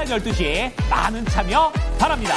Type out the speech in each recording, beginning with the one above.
오전 12시 많은 참여 바랍니다.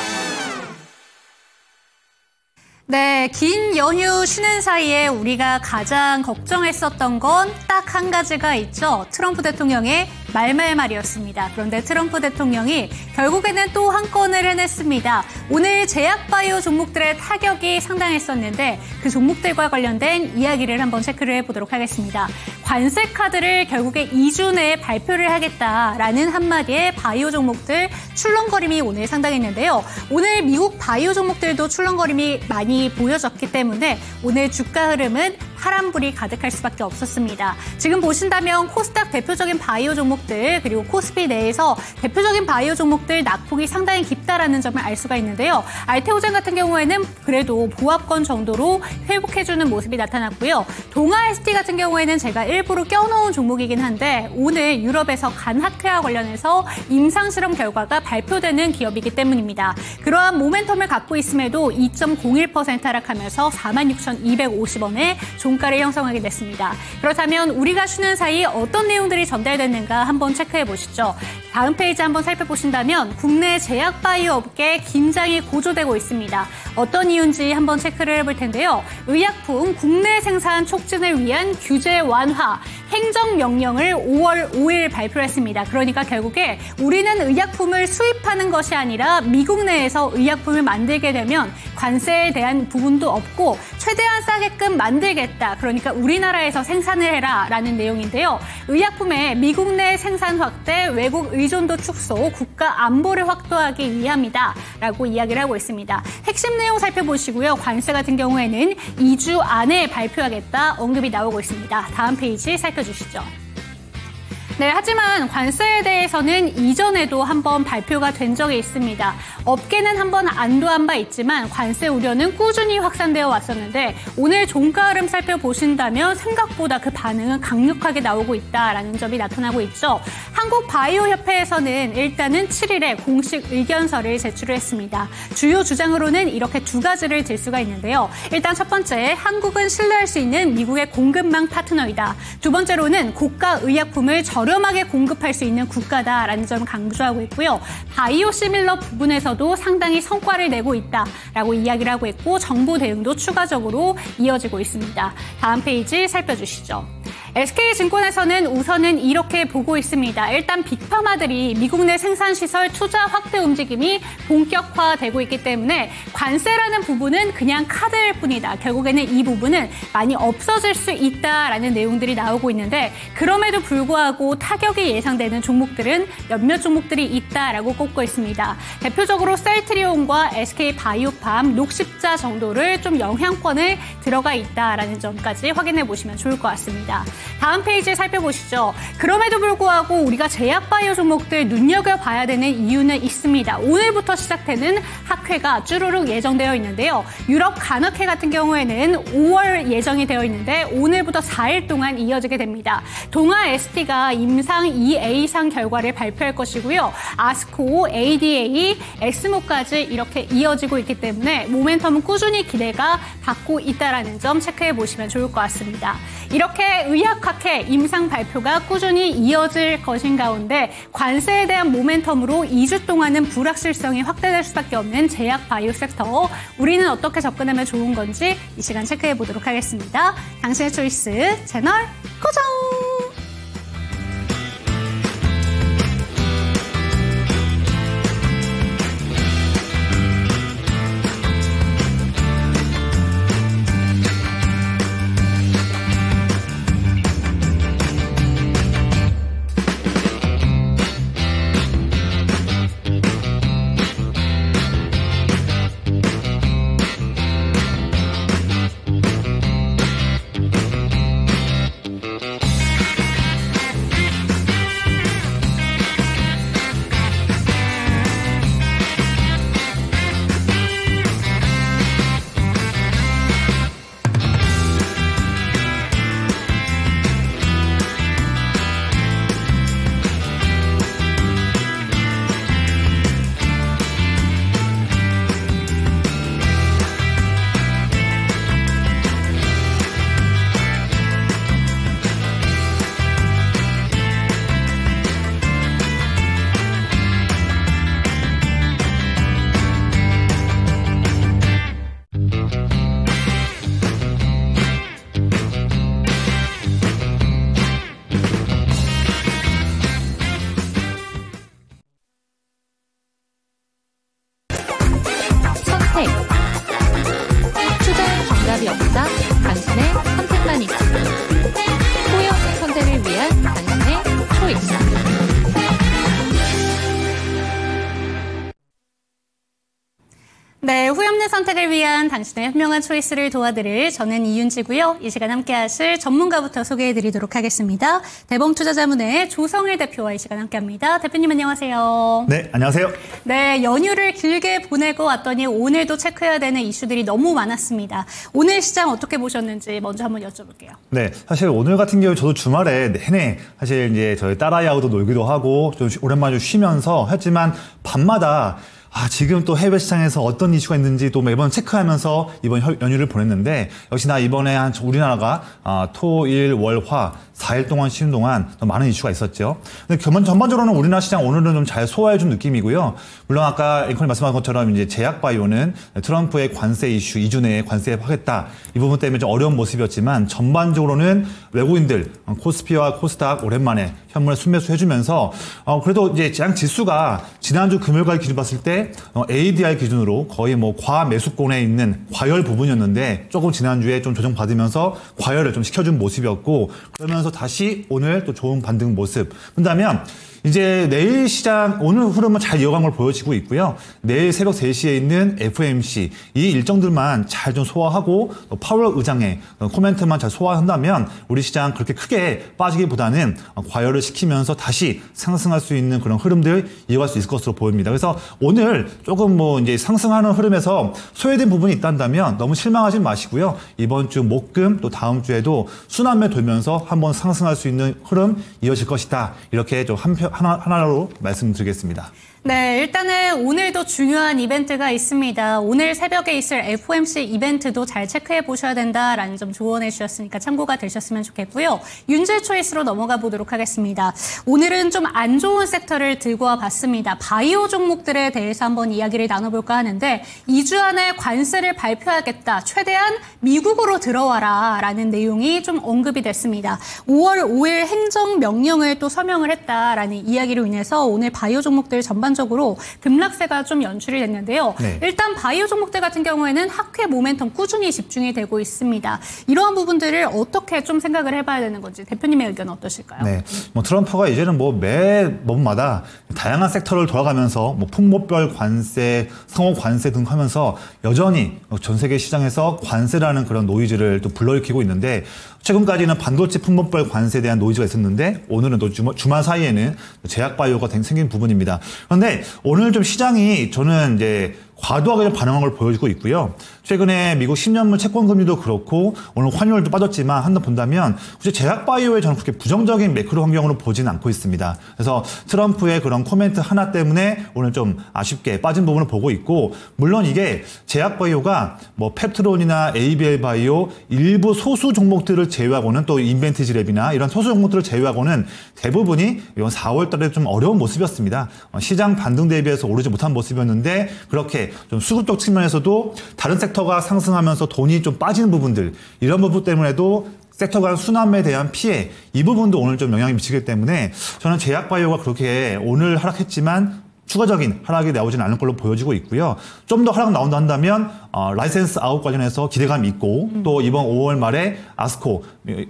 네, 긴 연휴 쉬는 사이에 우리가 가장 걱정했었던 건 딱 한 가지가 있죠. 트럼프 대통령의 말이었습니다. 그런데 트럼프 대통령이 결국에는 또 한 건을 해냈습니다. 오늘 제약바이오 종목들의 타격이 상당했었는데 그 종목들과 관련된 이야기를 한번 체크를 해보도록 하겠습니다. 관세 카드를 결국에 2주 내에 발표를 하겠다라는 한마디에 바이오 종목들 출렁거림이 오늘 상당했는데요. 오늘 미국 바이오 종목들도 출렁거림이 많이 보여졌기 때문에 오늘 주가 흐름은 파란불이 가득할 수밖에 없었습니다. 지금 보신다면 코스닥 대표적인 바이오 종목들 그리고 코스피 내에서 대표적인 바이오 종목들 낙폭이 상당히 깊다라는 점을 알 수가 있는데요. 알테오젠 같은 경우에는 그래도 보합권 정도로 회복해주는 모습이 나타났고요. 동아 ST 같은 경우에는 제가 일부러 껴놓은 종목이긴 한데 오늘 유럽에서 간 학회와 관련해서 임상실험 결과가 발표되는 기업이기 때문입니다. 그러한 모멘텀을 갖고 있음에도 2.01% 하락하면서 46,250원에 종가를 형성하게 됐습니다. 그렇다면 우리가 쉬는 사이 어떤 내용들이 전달됐는가 한번 체크해 보시죠. 다음 페이지 한번 살펴보신다면 국내 제약바이오 업계 긴장이 고조되고 있습니다. 어떤 이유인지 한번 체크를 해볼 텐데요. 의약품 국내 생산 촉진을 위한 규제 완화 행정명령을 5월 5일 발표했습니다. 그러니까 결국에 우리는 의약품을 수입하는 것이 아니라 미국 내에서 의약품을 만들게 되면 관세에 대한 부분도 없고 최대한 싸게끔 만들겠다. 그러니까 우리나라에서 생산을 해라 라는 내용인데요. 의약품의 미국 내 생산 확대, 외국 의존도 축소, 국가 안보를 확보하기 위함이다 라고 이야기를 하고 있습니다. 핵심 내용 살펴보시고요. 관세 같은 경우에는 2주 안에 발표하겠다 언급이 나오고 있습니다. 다음 페이지 살펴주시죠. 네, 하지만 관세에 대해서는 이전에도 한번 발표가 된 적이 있습니다. 업계는 한번 안도한 바 있지만 관세 우려는 꾸준히 확산되어 왔었는데 오늘 종가 흐름 살펴보신다면 생각보다 그 반응은 강력하게 나오고 있다라는 점이 나타나고 있죠. 한국바이오협회에서는 일단은 7일에 공식 의견서를 제출을 했습니다. 주요 주장으로는 이렇게 두 가지를 들 수가 있는데요. 일단 첫 번째, 한국은 신뢰할 수 있는 미국의 공급망 파트너이다. 두 번째로는 고가 의약품을 저렴하게 공급할 수 있는 국가다라는 점을 강조하고 있고요. 바이오 시밀러 부분에서도 상당히 성과를 내고 있다라고 이야기를 하고 있고 정부 대응도 추가적으로 이어지고 있습니다. 다음 페이지 살펴주시죠. SK증권에서는 우선은 이렇게 보고 있습니다. 일단 빅파마들이 미국 내 생산시설 투자 확대 움직임이 본격화되고 있기 때문에 관세라는 부분은 그냥 카드일 뿐이다. 결국에는 이 부분은 많이 없어질 수 있다라는 내용들이 나오고 있는데 그럼에도 불구하고 타격이 예상되는 종목들은 몇몇 종목들이 있다라고 꼽고 있습니다. 대표적으로 셀트리온과 SK바이오팜, 녹십자 정도를 좀 영향권을 들어가 있다라는 점까지 확인해 보시면 좋을 것 같습니다. 다음 페이지 살펴보시죠. 그럼에도 불구하고 우리가 제약바이오 종목들 눈여겨봐야 되는 이유는 있습니다. 오늘부터 시작되는 학회가 쭈루룩 예정되어 있는데요. 유럽 간학회 같은 경우에는 5월 예정이 되어 있는데 오늘부터 4일 동안 이어지게 됩니다. 동아 ST가 임상 2A상 결과를 발표할 것이고요. 아스코, ADA, 엑스모까지 이렇게 이어지고 있기 때문에 모멘텀은 꾸준히 기대가 받고 있다는 점 체크해 보시면 좋을 것 같습니다. 이렇게 의학학회 임상 발표가 꾸준히 이어질 것인 가운데 관세에 대한 모멘텀으로 2주 동안은 불확실성이 확대될 수밖에 없는 제약 바이오 섹터. 우리는 어떻게 접근하면 좋은 건지 이 시간 체크해 보도록 하겠습니다. 당신의 초이스 채널 고정! 최선의 선택을 위한 당신의 현명한 초이스를 도와드릴 저는 이윤지고요. 이 시간 함께하실 전문가부터 소개해드리도록 하겠습니다. 대범투자자문의 조성일 대표와 이 시간 함께합니다. 대표님 안녕하세요. 네, 안녕하세요. 네, 연휴를 길게 보내고 왔더니 오늘도 체크해야 되는 이슈들이 너무 많았습니다. 오늘 시장 어떻게 보셨는지 먼저 한번 여쭤볼게요. 네, 사실 오늘 같은 경우 저도 주말에 내내 사실 이제 저희 딸아이하고도 놀기도 하고 좀 오랜만에 좀 쉬면서 했지만 밤마다 지금 또 해외 시장에서 어떤 이슈가 있는지 또 매번 체크하면서 이번 연휴를 보냈는데 역시나 이번에 우리나라가 토, 일, 월, 화 4일 동안 쉬는 동안 많은 이슈가 있었죠. 근데 전반적으로는 우리나라 시장 오늘은 좀 잘 소화해준 느낌이고요. 물론 아까 앵커님 말씀하신 것처럼 이제 제약바이오는 트럼프의 관세 이슈 2주 내에 관세하겠다 이 부분 때문에 좀 어려운 모습이었지만 전반적으로는 외국인들 코스피와 코스닥 오랜만에 현물에 순매수 해주면서 그래도 이제 장 지수가 지난주 금요일까지 기준 봤을 때 ADR 기준으로 거의 뭐 과매수권에 있는 과열 부분이었는데 조금 지난주에 좀 조정받으면서 과열을 좀 시켜준 모습이었고 그러면서 다시 오늘 또 좋은 반등 모습. 그렇다면 이제 내일 시장 오늘 흐름은 잘 이어간 걸 보여지고 있고요. 내일 새벽 3시에 있는 FOMC 이 일정들만 잘 좀 소화하고 파월 의장의 코멘트만 잘 소화한다면 우리 시장 그렇게 크게 빠지기보다는 과열을 시키면서 다시 상승할 수 있는 그런 흐름들 이어갈 수 있을 것으로 보입니다. 그래서 오늘 조금 뭐 이제 상승하는 흐름에서 소외된 부분이 있다면 너무 실망하지 마시고요. 이번 주 목금 또 다음 주에도 순환매 돌면서 한번 상승할 수 있는 흐름 이어질 것이다. 이렇게 좀 하나로 말씀드리겠습니다. 네, 일단은 오늘도 중요한 이벤트가 있습니다. 오늘 새벽에 있을 FOMC 이벤트도 잘 체크해 보셔야 된다라는 점 조언해 주셨으니까 참고가 되셨으면 좋겠고요. 윤재 초이스로 넘어가 보도록 하겠습니다. 오늘은 좀 안 좋은 섹터를 들고 와 봤습니다. 바이오 종목들에 대해서 한번 이야기를 나눠볼까 하는데 2주 안에 관세를 발표하겠다. 최대한 미국으로 들어와라 라는 내용이 좀 언급이 됐습니다. 5월 5일 행정명령을 또 서명을 했다라는 이야기로 인해서 오늘 바이오 종목들 전반적으로 급락세가 좀 연출이 됐는데요. 네. 일단 바이오 종목들 같은 경우에는 학회 모멘텀 꾸준히 집중이 되고 있습니다. 이러한 부분들을 어떻게 좀 생각을 해봐야 되는 건지 대표님의 의견은 어떠실까요? 네, 뭐 트럼프가 이제는 뭐 매번마다 다양한 섹터를 돌아가면서 뭐 품목별 관세, 상호 관세 등 하면서 여전히 전 세계 시장에서 관세라는 그런 노이즈를 또 불러일으키고 있는데 최근까지는 반도체 품목별 관세에 대한 노이즈가 있었는데 오늘은 또 주말 사이에는 제약바이오가 생긴 부분입니다. 그런데 오늘 좀 시장이 저는 이제 과도하게 좀 반응한 걸 보여주고 있고요. 최근에 미국 10년물 채권금리도 그렇고 오늘 환율도 빠졌지만 한번 본다면 굳이 제약바이오에 저는 그렇게 부정적인 매크로 환경으로 보지는 않고 있습니다. 그래서 트럼프의 그런 코멘트 하나 때문에 오늘 좀 아쉽게 빠진 부분을 보고 있고 물론 이게 제약바이오가 뭐 펩트론이나 ABL 바이오 일부 소수 종목들을 제외하고는 또 인벤티지랩이나 이런 소수 종목들을 제외하고는 대부분이 이번 4월 달에 좀 어려운 모습이었습니다. 시장 반등 대비해서 오르지 못한 모습이었는데 그렇게 좀 수급적 측면에서도 다른 섹터가 상승하면서 돈이 좀 빠지는 부분들 이런 부분 때문에도 섹터 간 순환매에 대한 피해 이 부분도 오늘 좀 영향이 미치기 때문에 저는 제약바이오가 그렇게 오늘 하락했지만 추가적인 하락이 나오지는 않을 걸로 보여지고 있고요. 좀 더 하락 나온다 한다면 라이센스 아웃 관련해서 기대감이 있고 또 이번 5월 말에 아스코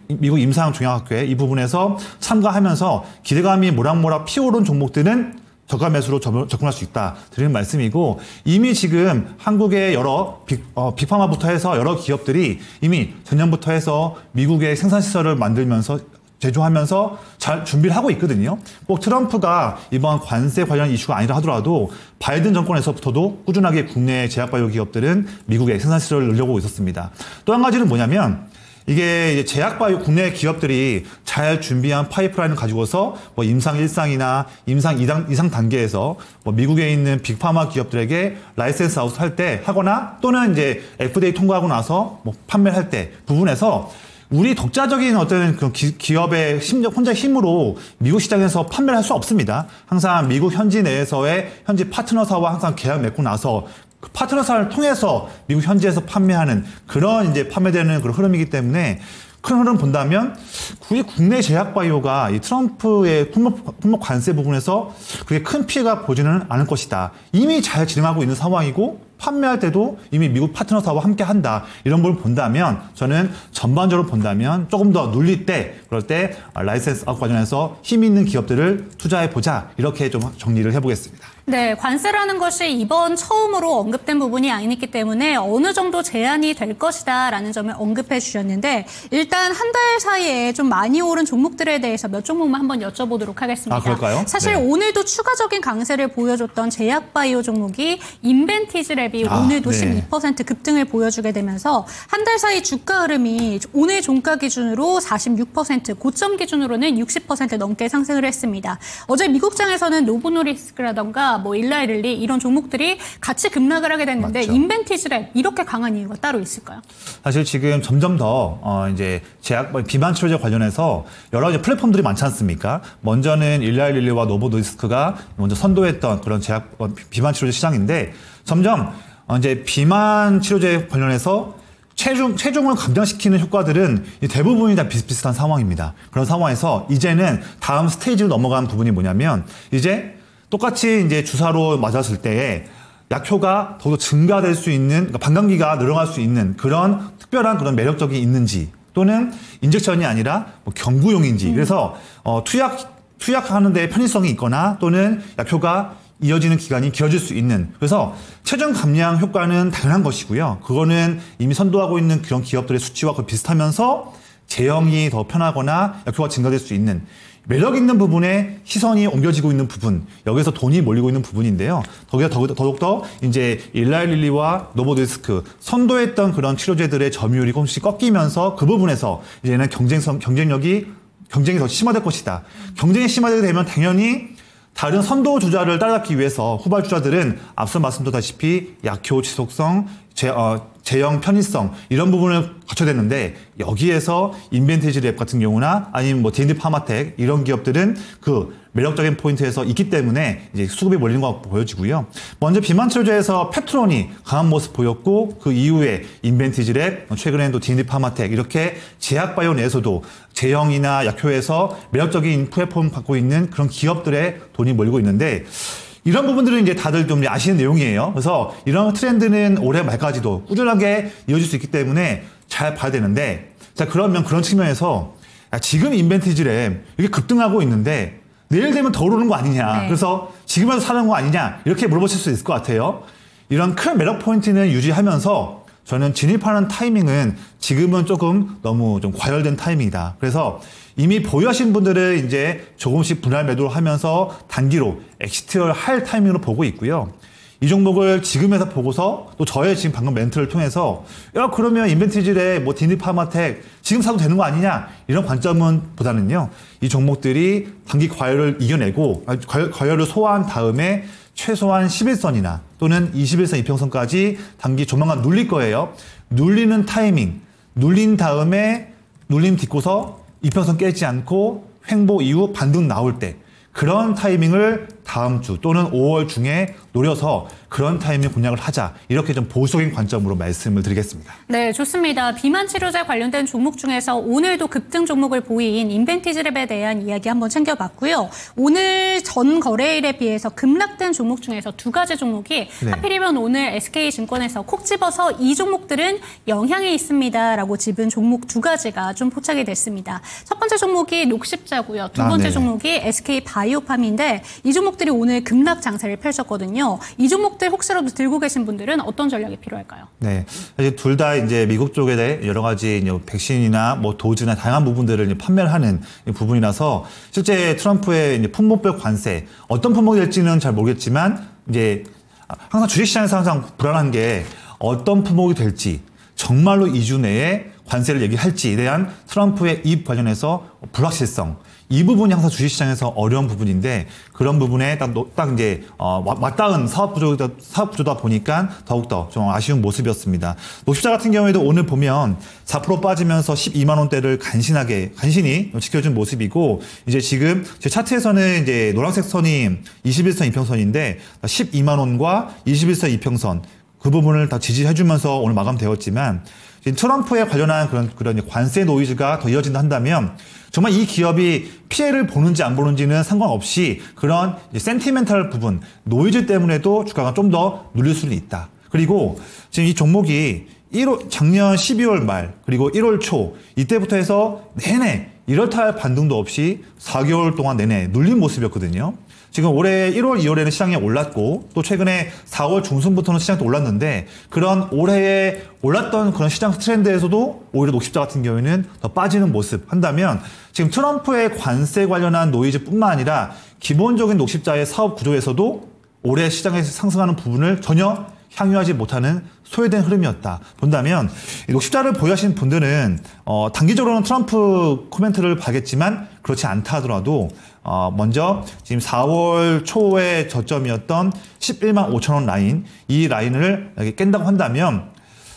미국 임상종양학회 이 부분에서 참가하면서 기대감이 모락모락 피오른 종목들은 저가 매수로 접근할 수 있다 드리는 말씀이고 이미 지금 한국의 여러 빅파마부터 해서 여러 기업들이 이미 전년부터 해서 미국의 생산시설을 만들면서 제조하면서 잘 준비를 하고 있거든요. 꼭 트럼프가 이번 관세 관련 이슈가 아니라 하더라도 바이든 정권에서부터도 꾸준하게 국내 제약바이오 기업들은 미국의 생산시설을 늘려고 있었습니다. 또 한 가지는 뭐냐면 이게 이제 제약바이오 국내 기업들이 잘 준비한 파이프라인을 가지고서 뭐 임상 1상이나 임상 2상 단계에서 뭐 미국에 있는 빅파마 기업들에게 라이센스 아웃 할 때 하거나 또는 이제 FDA 통과하고 나서 뭐 판매할 때 부분에서 우리 독자적인 어떤 그런 기업의 혼자 힘으로 미국 시장에서 판매를 할 수 없습니다. 항상 미국 현지 내에서의 현지 파트너사와 항상 계약 맺고 나서 그 파트너사를 통해서 미국 현지에서 판매하는 그런 이제 판매되는 그런 흐름이기 때문에 큰 흐름 본다면 굳이 국내 제약바이오가 이 트럼프의 품목 관세 부분에서 그게 큰 피해가 보지는 않을 것이다. 이미 잘 진행하고 있는 상황이고 판매할 때도 이미 미국 파트너 사업과 함께 한다. 이런 걸 본다면 저는 전반적으로 본다면 조금 더 눌릴 때 그럴 때 라이센스 아웃 관련해서 힘 있는 기업들을 투자해 보자. 이렇게 좀 정리를 해보겠습니다. 네, 관세라는 것이 이번 처음으로 언급된 부분이 아니기 때문에 어느 정도 제한이 될 것이다라는 점을 언급해 주셨는데 일단 한 달 사이에 좀 많이 오른 종목들에 대해서 몇 종목만 한번 여쭤보도록 하겠습니다. 아, 그럴까요? 사실 네. 오늘도 추가적인 강세를 보여줬던 제약바이오 종목이 인벤티지랩이 오늘도 네. 12% 급등을 보여주게 되면서 한 달 사이 주가 흐름이 오늘 종가 기준으로 46%, 고점 기준으로는 60% 넘게 상승을 했습니다. 어제 미국장에서는 노보노리스크라던가 뭐 일라이릴리 이런 종목들이 같이 급락을 하게 됐는데 맞죠. 인벤티지랩 이렇게 강한 이유가 따로 있을까요? 사실 지금 점점 더 이제 제약 비만 치료제 관련해서 여러 가지 플랫폼들이 많지 않습니까? 먼저는 일라이릴리와 노보노리스크가 먼저 선도했던 그런 제약 비만 치료제 시장인데 점점 이제 비만 치료제 관련해서 체중을 감량시키는 효과들은 대부분이 다 비슷비슷한 상황입니다. 그런 상황에서 이제는 다음 스테이지로 넘어간 부분이 뭐냐면 이제 똑같이 이제 주사로 맞았을 때에 약효가 더더 증가될 수 있는, 그러니까 반감기가 늘어날 수 있는 그런 특별한 그런 매력적이 있는지 또는 인젝션이 아니라 뭐 경구용인지 그래서 투약하는 데 편의성이 있거나 또는 약효가 이어지는 기간이 길어질 수 있는 그래서 체중 감량 효과는 당연한 것이고요. 그거는 이미 선도하고 있는 그런 기업들의 수치와 거의 비슷하면서 제형이 더 편하거나 약효가 증가될 수 있는 매력 있는 부분에 시선이 옮겨지고 있는 부분, 여기서 돈이 몰리고 있는 부분인데요. 더욱더 이제 일라이릴리와 노보노리스크 선도했던 그런 치료제들의 점유율이 조금씩 꺾이면서 그 부분에서 이제는 경쟁이 더 심화될 것이다. 경쟁이 심화되게 되면 당연히 다른 선도 주자를 따라잡기 위해서 후발 주자들은 앞서 말씀드렸다시피 약효, 지속성, 제형 편의성 이런 부분을 갖춰야 되는데 여기에서 인벤티지랩 같은 경우나 아니면 뭐 D&D 파마텍 이런 기업들은 그 매력적인 포인트에서 있기 때문에 이제 수급이 몰리는 것 같고 보여지고요. 먼저 비만 치료제에서 펩트론이 강한 모습 보였고 그 이후에 인벤티지랩 최근에는 또 D&D 파마텍 이렇게 제약바이오 내에서도 제형이나 약효에서 매력적인 플랫폼 갖고 있는 그런 기업들의 돈이 몰리고 있는데 이런 부분들은 이제 다들 좀 아시는 내용이에요. 그래서 이런 트렌드는 올해 말까지도 꾸준하게 이어질 수 있기 때문에 잘 봐야 되는데 자 그러면 그런 측면에서 지금 인벤티지랩 이렇게 급등하고 있는데 내일 되면 더 오르는 거 아니냐. 네. 그래서 지금이라도 사는 거 아니냐. 이렇게 물어보실 수 있을 것 같아요. 이런 큰 매력 포인트는 유지하면서 저는 진입하는 타이밍은 지금은 조금 너무 좀 과열된 타이밍이다. 그래서 이미 보유하신 분들은 이제 조금씩 분할 매도를 하면서 단기로 엑시트를 할 타이밍으로 보고 있고요. 이 종목을 지금에서 보고서 또 저의 지금 방금 멘트를 통해서 야 그러면 인벤티지랩 뭐 D&D 파마텍 지금 사도 되는 거 아니냐 이런 관점은 보다는요. 이 종목들이 단기 과열을 이겨내고 과열을 소화한 다음에 최소한 11선이나 또는 21선 이평선까지 단기 조만간 눌릴 거예요. 눌리는 타이밍, 눌린 다음에 눌림 딛고서 이평선 깨지 않고 횡보 이후 반등 나올 때 그런 타이밍을 다음 주 또는 5월 중에 노려서 그런 타이밍 공략을 하자. 이렇게 좀 보수적인 관점으로 말씀을 드리겠습니다. 네, 좋습니다. 비만 치료제 관련된 종목 중에서 오늘도 급등 종목을 보인 인벤티지랩에 대한 이야기 한번 챙겨봤고요. 오늘 전 거래일에 비해서 급락된 종목 중에서 두 가지 종목이 네. 하필이면 오늘 SK증권에서 콕 집어서 이 종목들은 영향이 있습니다라고 집은 종목 두 가지가 좀 포착이 됐습니다. 첫 번째 종목이 녹십자고요. 두 번째 네네. 종목이 SK바이오팜인데 이 종목들이 오늘 급락 장세를 펼쳤거든요. 이 종목들 혹시라도 들고 계신 분들은 어떤 전략이 필요할까요? 네. 사실 둘 다 이제 미국 쪽에 대해 여러 가지 이제 백신이나 뭐 도즈나 다양한 부분들을 이제 판매를 하는 부분이라서 실제 트럼프의 이제 품목별 관세 어떤 품목이 될지는 잘 모르겠지만 이제 항상 주식시장에서 항상 불안한 게 어떤 품목이 될지 정말로 2주 내에 관세를 얘기할지에 대한 트럼프의 입 관련해서 불확실성 이 부분이 항상 주식시장에서 어려운 부분인데 그런 부분에 딱 이제 맞닿은 사업 구조다 보니까 더욱더 좀 아쉬운 모습이었습니다. 녹십자 같은 경우에도 오늘 보면 4% 빠지면서 12만 원대를 간신히 지켜준 모습이고 이제 지금 제 차트에서는 이제 노란색 선이 21선 이평선인데 12만 원과 21선 이평선 그 부분을 다 지지해주면서 오늘 마감되었지만 지금 트럼프에 관련한 그런 관세 노이즈가 더 이어진다 한다면 정말 이 기업이 피해를 보는지 안 보는지는 상관없이 그런 센티멘탈 부분, 노이즈 때문에도 주가가 좀 더 눌릴 수는 있다. 그리고 지금 이 종목이 작년 12월 말 그리고 1월 초 이때부터 해서 내내 이렇다 할 반등도 없이 4개월 동안 내내 눌린 모습이었거든요. 지금 올해 1월, 2월에는 시장이 올랐고 또 최근에 4월 중순부터는 시장도 올랐는데 그런 올해에 올랐던 그런 시장 트렌드에서도 오히려 녹십자 같은 경우에는 더 빠지는 모습 한다면 지금 트럼프의 관세 관련한 노이즈뿐만 아니라 기본적인 녹십자의 사업 구조에서도 올해 시장에서 상승하는 부분을 전혀 향유하지 못하는 소외된 흐름이었다 본다면 녹십자를 보유하신 분들은 단기적으로는 트럼프 코멘트를 봐야겠지만 그렇지 않다 하더라도 먼저 지금 4월 초의 저점이었던 11만 5천 원 라인 이 라인을 깬다고 한다면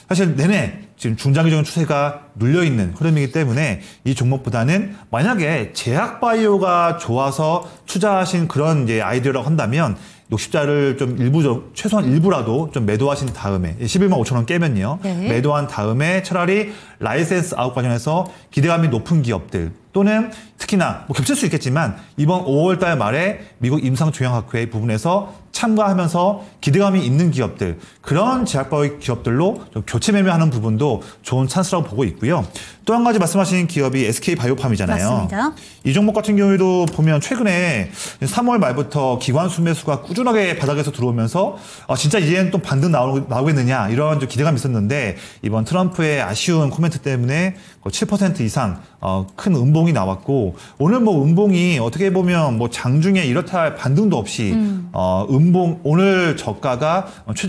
사실 내내 지금 중장기적인 추세가 눌려있는 흐름이기 때문에 이 종목보다는 만약에 제약바이오가 좋아서 투자하신 그런 이제 아이디어라고 한다면 녹십자를 좀 최소한 일부라도 좀 매도하신 다음에 11만 5천 원 깨면요. 네. 매도한 다음에 차라리 라이센스 아웃 관련해서 기대감이 높은 기업들 또는 특히나 뭐 겹칠 수 있겠지만 이번 5월 달 말에 미국 임상조약학회 부분에서 참가하면서 기대감이 있는 기업들 그런 제약바이오 기업들로 좀 교체 매매하는 부분도 좋은 찬스라고 보고 있고요. 또 한 가지 말씀하신 기업이 SK바이오팜이잖아요. 맞습니다. 이 종목 같은 경우에도 보면 최근에 3월 말부터 기관 수매수가 꾸준하게 바닥에서 들어오면서 진짜 이제는 또 반등 나오겠느냐 이런 좀 기대감이 있었는데 이번 트럼프의 아쉬운 코멘트 때문에 7% 이상 큰 음봉이 나왔고 오늘 뭐 음봉이 어떻게 보면 뭐 장중에 이렇다 할 반등도 없이 음봉 오늘 저가가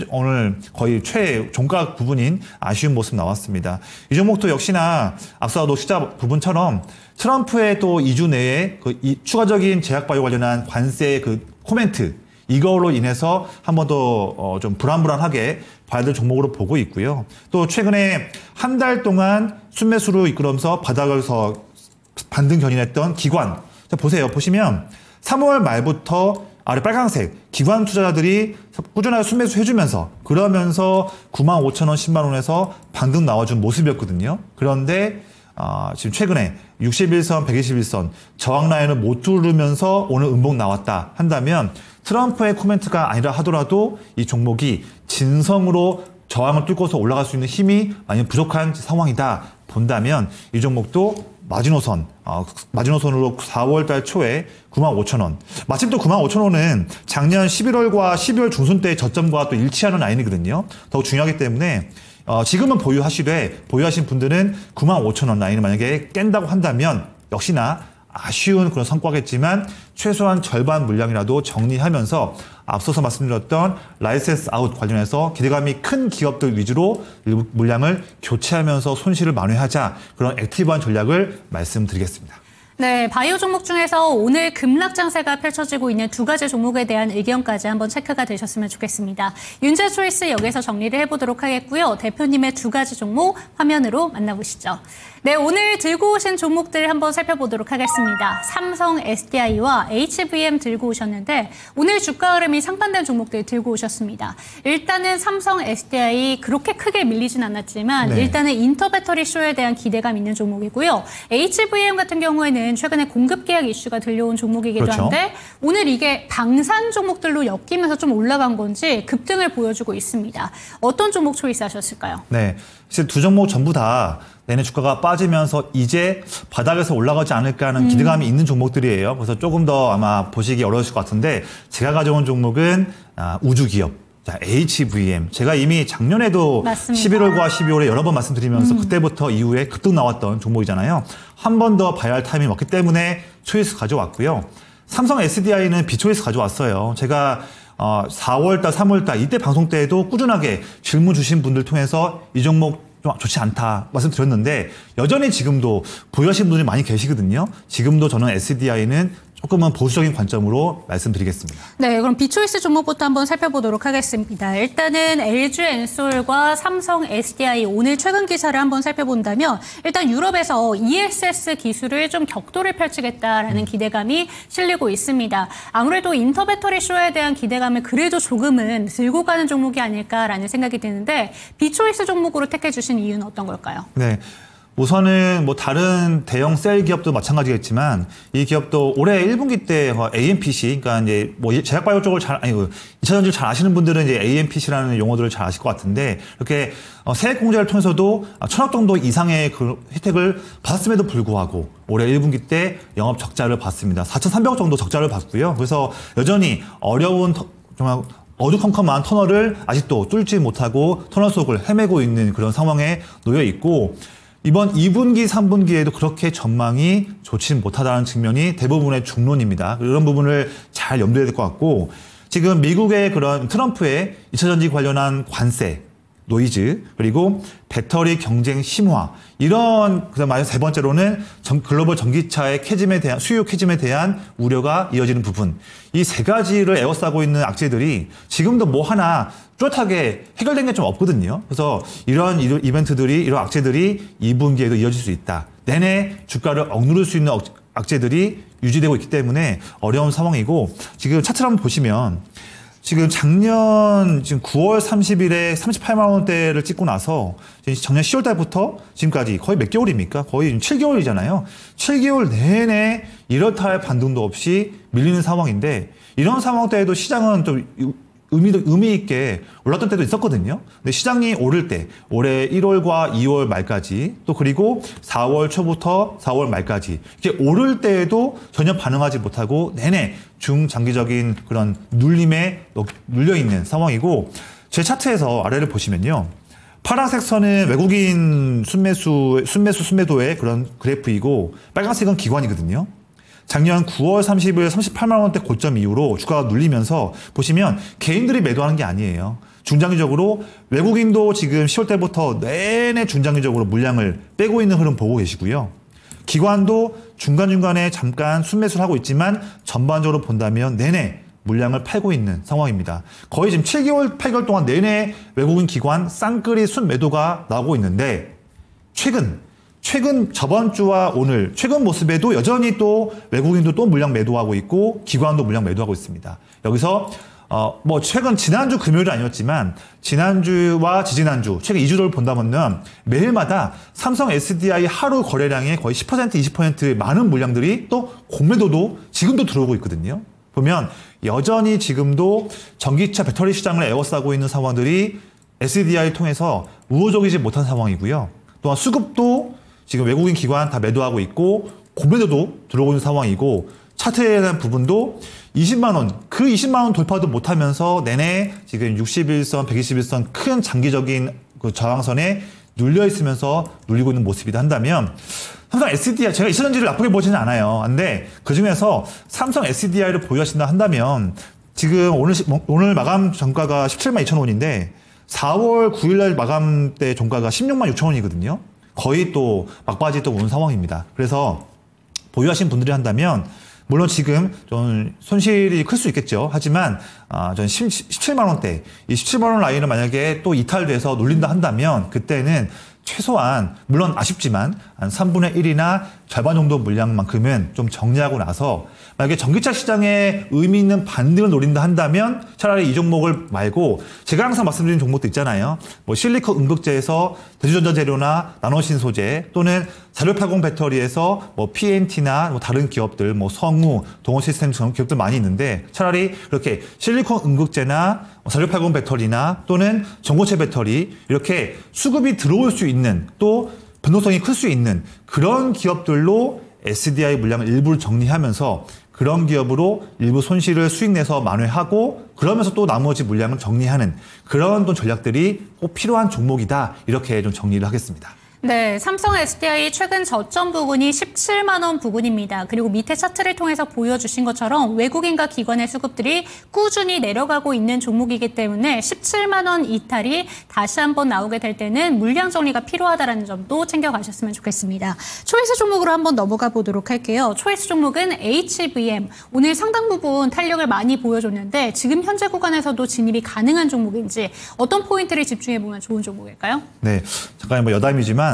오늘 거의 종가 부분인 아쉬운 모습 나왔습니다. 이 종목도 역시나 앞서 녹십자 부분처럼 트럼프의 또 2주 내에 추가적인 제약바이오 관련한 관세 코멘트 이걸로 인해서 한 번 더 좀 불안불안하게 봐야 될 종목으로 보고 있고요. 또 최근에 한 달 동안 순매수로 이끌면서 바닥에서 반등 견인했던 기관. 자, 보시면 3월 말부터 아래 빨간색 기관 투자자들이 꾸준하게 순매수 해주면서 그러면서 9만 5천 원, 10만 원에서 반등 나와준 모습이었거든요. 그런데 지금 최근에 61선, 121선 저항 라인을 못 뚫으면서 오늘 음봉 나왔다 한다면 트럼프의 코멘트가 아니라 하더라도 이 종목이 진성으로 저항을 뚫고서 올라갈 수 있는 힘이 많이 부족한 상황이다 본다면 이 종목도 마지노선으로 4월 달 초에 9만 5천 원. 마침 또 9만 5천 원은 작년 11월과 12월 중순 때의 저점과 또 일치하는 라인이거든요. 더욱 중요하기 때문에 지금은 보유하신 분들은 9만 5천 원 라인을 만약에 깬다고 한다면 역시나 아쉬운 그런 성과겠지만 최소한 절반 물량이라도 정리하면서 앞서서 말씀드렸던 라이센스 아웃 관련해서 기대감이 큰 기업들 위주로 일부 물량을 교체하면서 손실을 만회하자 그런 액티브한 전략을 말씀드리겠습니다. 네, 바이오 종목 중에서 오늘 급락 장세가 펼쳐지고 있는 두 가지 종목에 대한 의견까지 한번 체크가 되셨으면 좋겠습니다. 윤재 초이스 여기서 정리를 해보도록 하겠고요. 대표님의 두 가지 종목 화면으로 만나보시죠. 네, 오늘 들고 오신 종목들 한번 살펴보도록 하겠습니다. 삼성 SDI와 HVM 들고 오셨는데 오늘 주가 흐름이 상반된 종목들 들고 오셨습니다. 일단은 삼성 SDI 그렇게 크게 밀리진 않았지만 네. 일단은 인터배터리 쇼에 대한 기대감 있는 종목이고요. HVM 같은 경우에는 최근에 공급 계약 이슈가 들려온 종목이기도 그렇죠. 한데 오늘 이게 방산 종목들로 엮이면서 좀 올라간 건지 급등을 보여주고 있습니다. 어떤 종목 초이스 하셨을까요? 네, 사실 두 종목 전부 다 내내 주가가 빠지면서 이제 바닥에서 올라가지 않을까 하는 기대감이 있는 종목들이에요. 그래서 조금 더 아마 보시기 어려우실 것 같은데 제가 가져온 종목은 우주기업. 자, HVM. 제가 이미 작년에도 맞습니다. 11월과 12월에 여러 번 말씀드리면서 그때부터 이후에 급등 나왔던 종목이잖아요. 한 번 더 봐야 할 타이밍이 왔기 때문에 초이스 가져왔고요. 삼성 SDI는 비초이스 가져왔어요. 제가 4월달, 3월달 이때 방송 때에도 꾸준하게 질문 주신 분들 통해서 이 종목 좀 좋지 않다 말씀드렸는데 여전히 지금도 보유하시는 분들이 많이 계시거든요. 지금도 저는 SDI는 조금은 보수적인 관점으로 말씀드리겠습니다. 네, 그럼 비초이스 종목부터 한번 살펴보도록 하겠습니다. 일단은 LG엔솔과 삼성 SDI 오늘 최근 기사를 한번 살펴본다면 일단 유럽에서 ESS 기술을 좀 격돌을 펼치겠다라는 기대감이 실리고 있습니다. 아무래도 인터배터리 쇼에 대한 기대감을 그래도 조금은 들고 가는 종목이 아닐까라는 생각이 드는데 비초이스 종목으로 택해 주신 이유는 어떤 걸까요? 네. 우선은 뭐 다른 대형 셀 기업도 마찬가지겠지만 이 기업도 올해 1분기 때 AMPC, 그러니까 이제 뭐 제약바이오 쪽을 아니 2차 전지를 잘 아시는 분들은 이제 AMPC라는 용어들을 잘 아실 것 같은데 이렇게 세액 공제를 통해서도 1,000억 정도 이상의 그 혜택을 받았음에도 불구하고 올해 1분기 때 영업 적자를 봤습니다. 4,300억 정도 적자를 봤고요. 그래서 여전히 어려운 정말 어두컴컴한 터널을 아직도 뚫지 못하고 터널 속을 헤매고 있는 그런 상황에 놓여 있고 이번 2분기, 3분기에도 그렇게 전망이 좋지 못하다는 측면이 대부분의 중론입니다. 이런 부분을 잘 염두에 둘 것 같고 지금 미국의 그런 트럼프의 2차 전지 관련한 관세, 노이즈, 그리고 배터리 경쟁 심화 이런 그다음에 세 번째로는 글로벌 전기차의 캐즘에 대한 수요 캐즘에 대한 우려가 이어지는 부분 이 세 가지를 에워싸고 있는 악재들이 지금도 뭐 하나 뚜렷하게 해결된 게 좀 없거든요. 그래서 이런 이벤트들이 이런 악재들이 2분기에도 이어질 수 있다. 내내 주가를 억누를 수 있는 악재들이 유지되고 있기 때문에 어려운 상황이고 지금 차트를 한번 보시면 지금 작년 지금 9월 30일에 38만 원대를 찍고 나서 작년 10월 달부터 지금까지 거의 몇 개월입니까? 거의 7개월이잖아요. 7개월 내내 이렇다 할 반등도 없이 밀리는 상황인데 이런 상황 때에도 시장은 좀 의미 있게 올랐던 때도 있었거든요. 근데 시장이 오를 때 올해 1월과 2월 말까지 또 그리고 4월 초부터 4월 말까지 이렇게 오를 때에도 전혀 반응하지 못하고 내내 중장기적인 그런 눌림에 눌려 있는 상황이고 제 차트에서 아래를 보시면요. 파란색 선은 외국인 순매도의 그런 그래프이고 빨간색은 기관이거든요. 작년 9월 30일 38만 원대 고점 이후로 주가가 눌리면서 보시면 개인들이 매도하는 게 아니에요. 중장기적으로 외국인도 지금 10월 때부터 내내 중장기적으로 물량을 빼고 있는 흐름 보고 계시고요. 기관도 중간중간에 잠깐 순매수를 하고 있지만 전반적으로 본다면 내내 물량을 팔고 있는 상황입니다. 거의 지금 7개월, 8개월 동안 내내 외국인 기관 쌍끌이 순매도가 나오고 있는데 최근 저번 주와 오늘 최근 모습에도 여전히 또 외국인도 또 물량 매도하고 있고 기관도 물량 매도하고 있습니다. 여기서 뭐 최근 지난주 금요일은 아니었지만 지난주와 지지난주 최근 2주를 본다면 매일마다 삼성 SDI 하루 거래량의 거의 10% 20% 많은 물량들이 또 공매도도 지금도 들어오고 있거든요. 보면 여전히 지금도 전기차 배터리 시장을 에워싸고 있는 상황들이 SDI를 통해서 우호적이지 못한 상황이고요. 또한 수급도 지금 외국인 기관 다 매도하고 있고 공매도도 들어오는 상황이고 차트에 대한 부분도 20만 원, 그 20만 원 돌파도 못하면서 내내 지금 61선, 121선 큰 장기적인 그 저항선에 눌려 있으면서 눌리고 있는 모습이다 한다면 삼성 SDI 제가 2차 전지를 나쁘게 보지는 않아요. 근데 그 중에서 삼성 SDI를 보유하신다 한다면 지금 오늘 마감 종가가 17만 2천 원인데 4월 9일 날 마감 때 종가가 16만 6천 원이거든요. 거의 또 막바지 또 오는 상황입니다. 그래서 보유하신 분들이 한다면 물론 지금 좀 손실이 클 수 있겠죠. 하지만 전 17만 원대, 이 17만 원 라인을 만약에 또 이탈돼서 눌린다 한다면 그때는 최소한 물론 아쉽지만 한 3분의 1이나 절반 정도 물량만큼은 좀 정리하고 나서 만약에 전기차 시장에 의미 있는 반등을 노린다 한다면 차라리 이 종목을 말고 제가 항상 말씀드린 종목도 있잖아요. 뭐 실리콘 응급제에서 대주전자 재료나 나노신 소재 또는 자료80 배터리에서 뭐 PNT나 뭐 다른 기업들 뭐 성우, 동원시스템 그런 기업들 많이 있는데 차라리 그렇게 실리콘 응급제나 자료80 배터리나 또는 전고체 배터리 이렇게 수급이 들어올 수 있는 또 변동성이 클 수 있는 그런 기업들로 SDI 물량을 일부 정리하면서 그런 기업으로 일부 손실을 수익 내서 만회하고 그러면서 또 나머지 물량을 정리하는 그런 또 전략들이 꼭 필요한 종목이다. 이렇게 좀 정리를 하겠습니다. 네, 삼성 SDI 최근 저점 부근이 17만 원 부근입니다. 그리고 밑에 차트를 통해서 보여주신 것처럼 외국인과 기관의 수급들이 꾸준히 내려가고 있는 종목이기 때문에 17만 원 이탈이 다시 한번 나오게 될 때는 물량 정리가 필요하다는 점도 챙겨가셨으면 좋겠습니다. 초이스 종목으로 한번 넘어가 보도록 할게요. 초이스 종목은 HVM. 오늘 상당 부분 탄력을 많이 보여줬는데 지금 현재 구간에서도 진입이 가능한 종목인지 어떤 포인트를 집중해보면 좋은 종목일까요? 네, 잠깐 뭐 여담이지만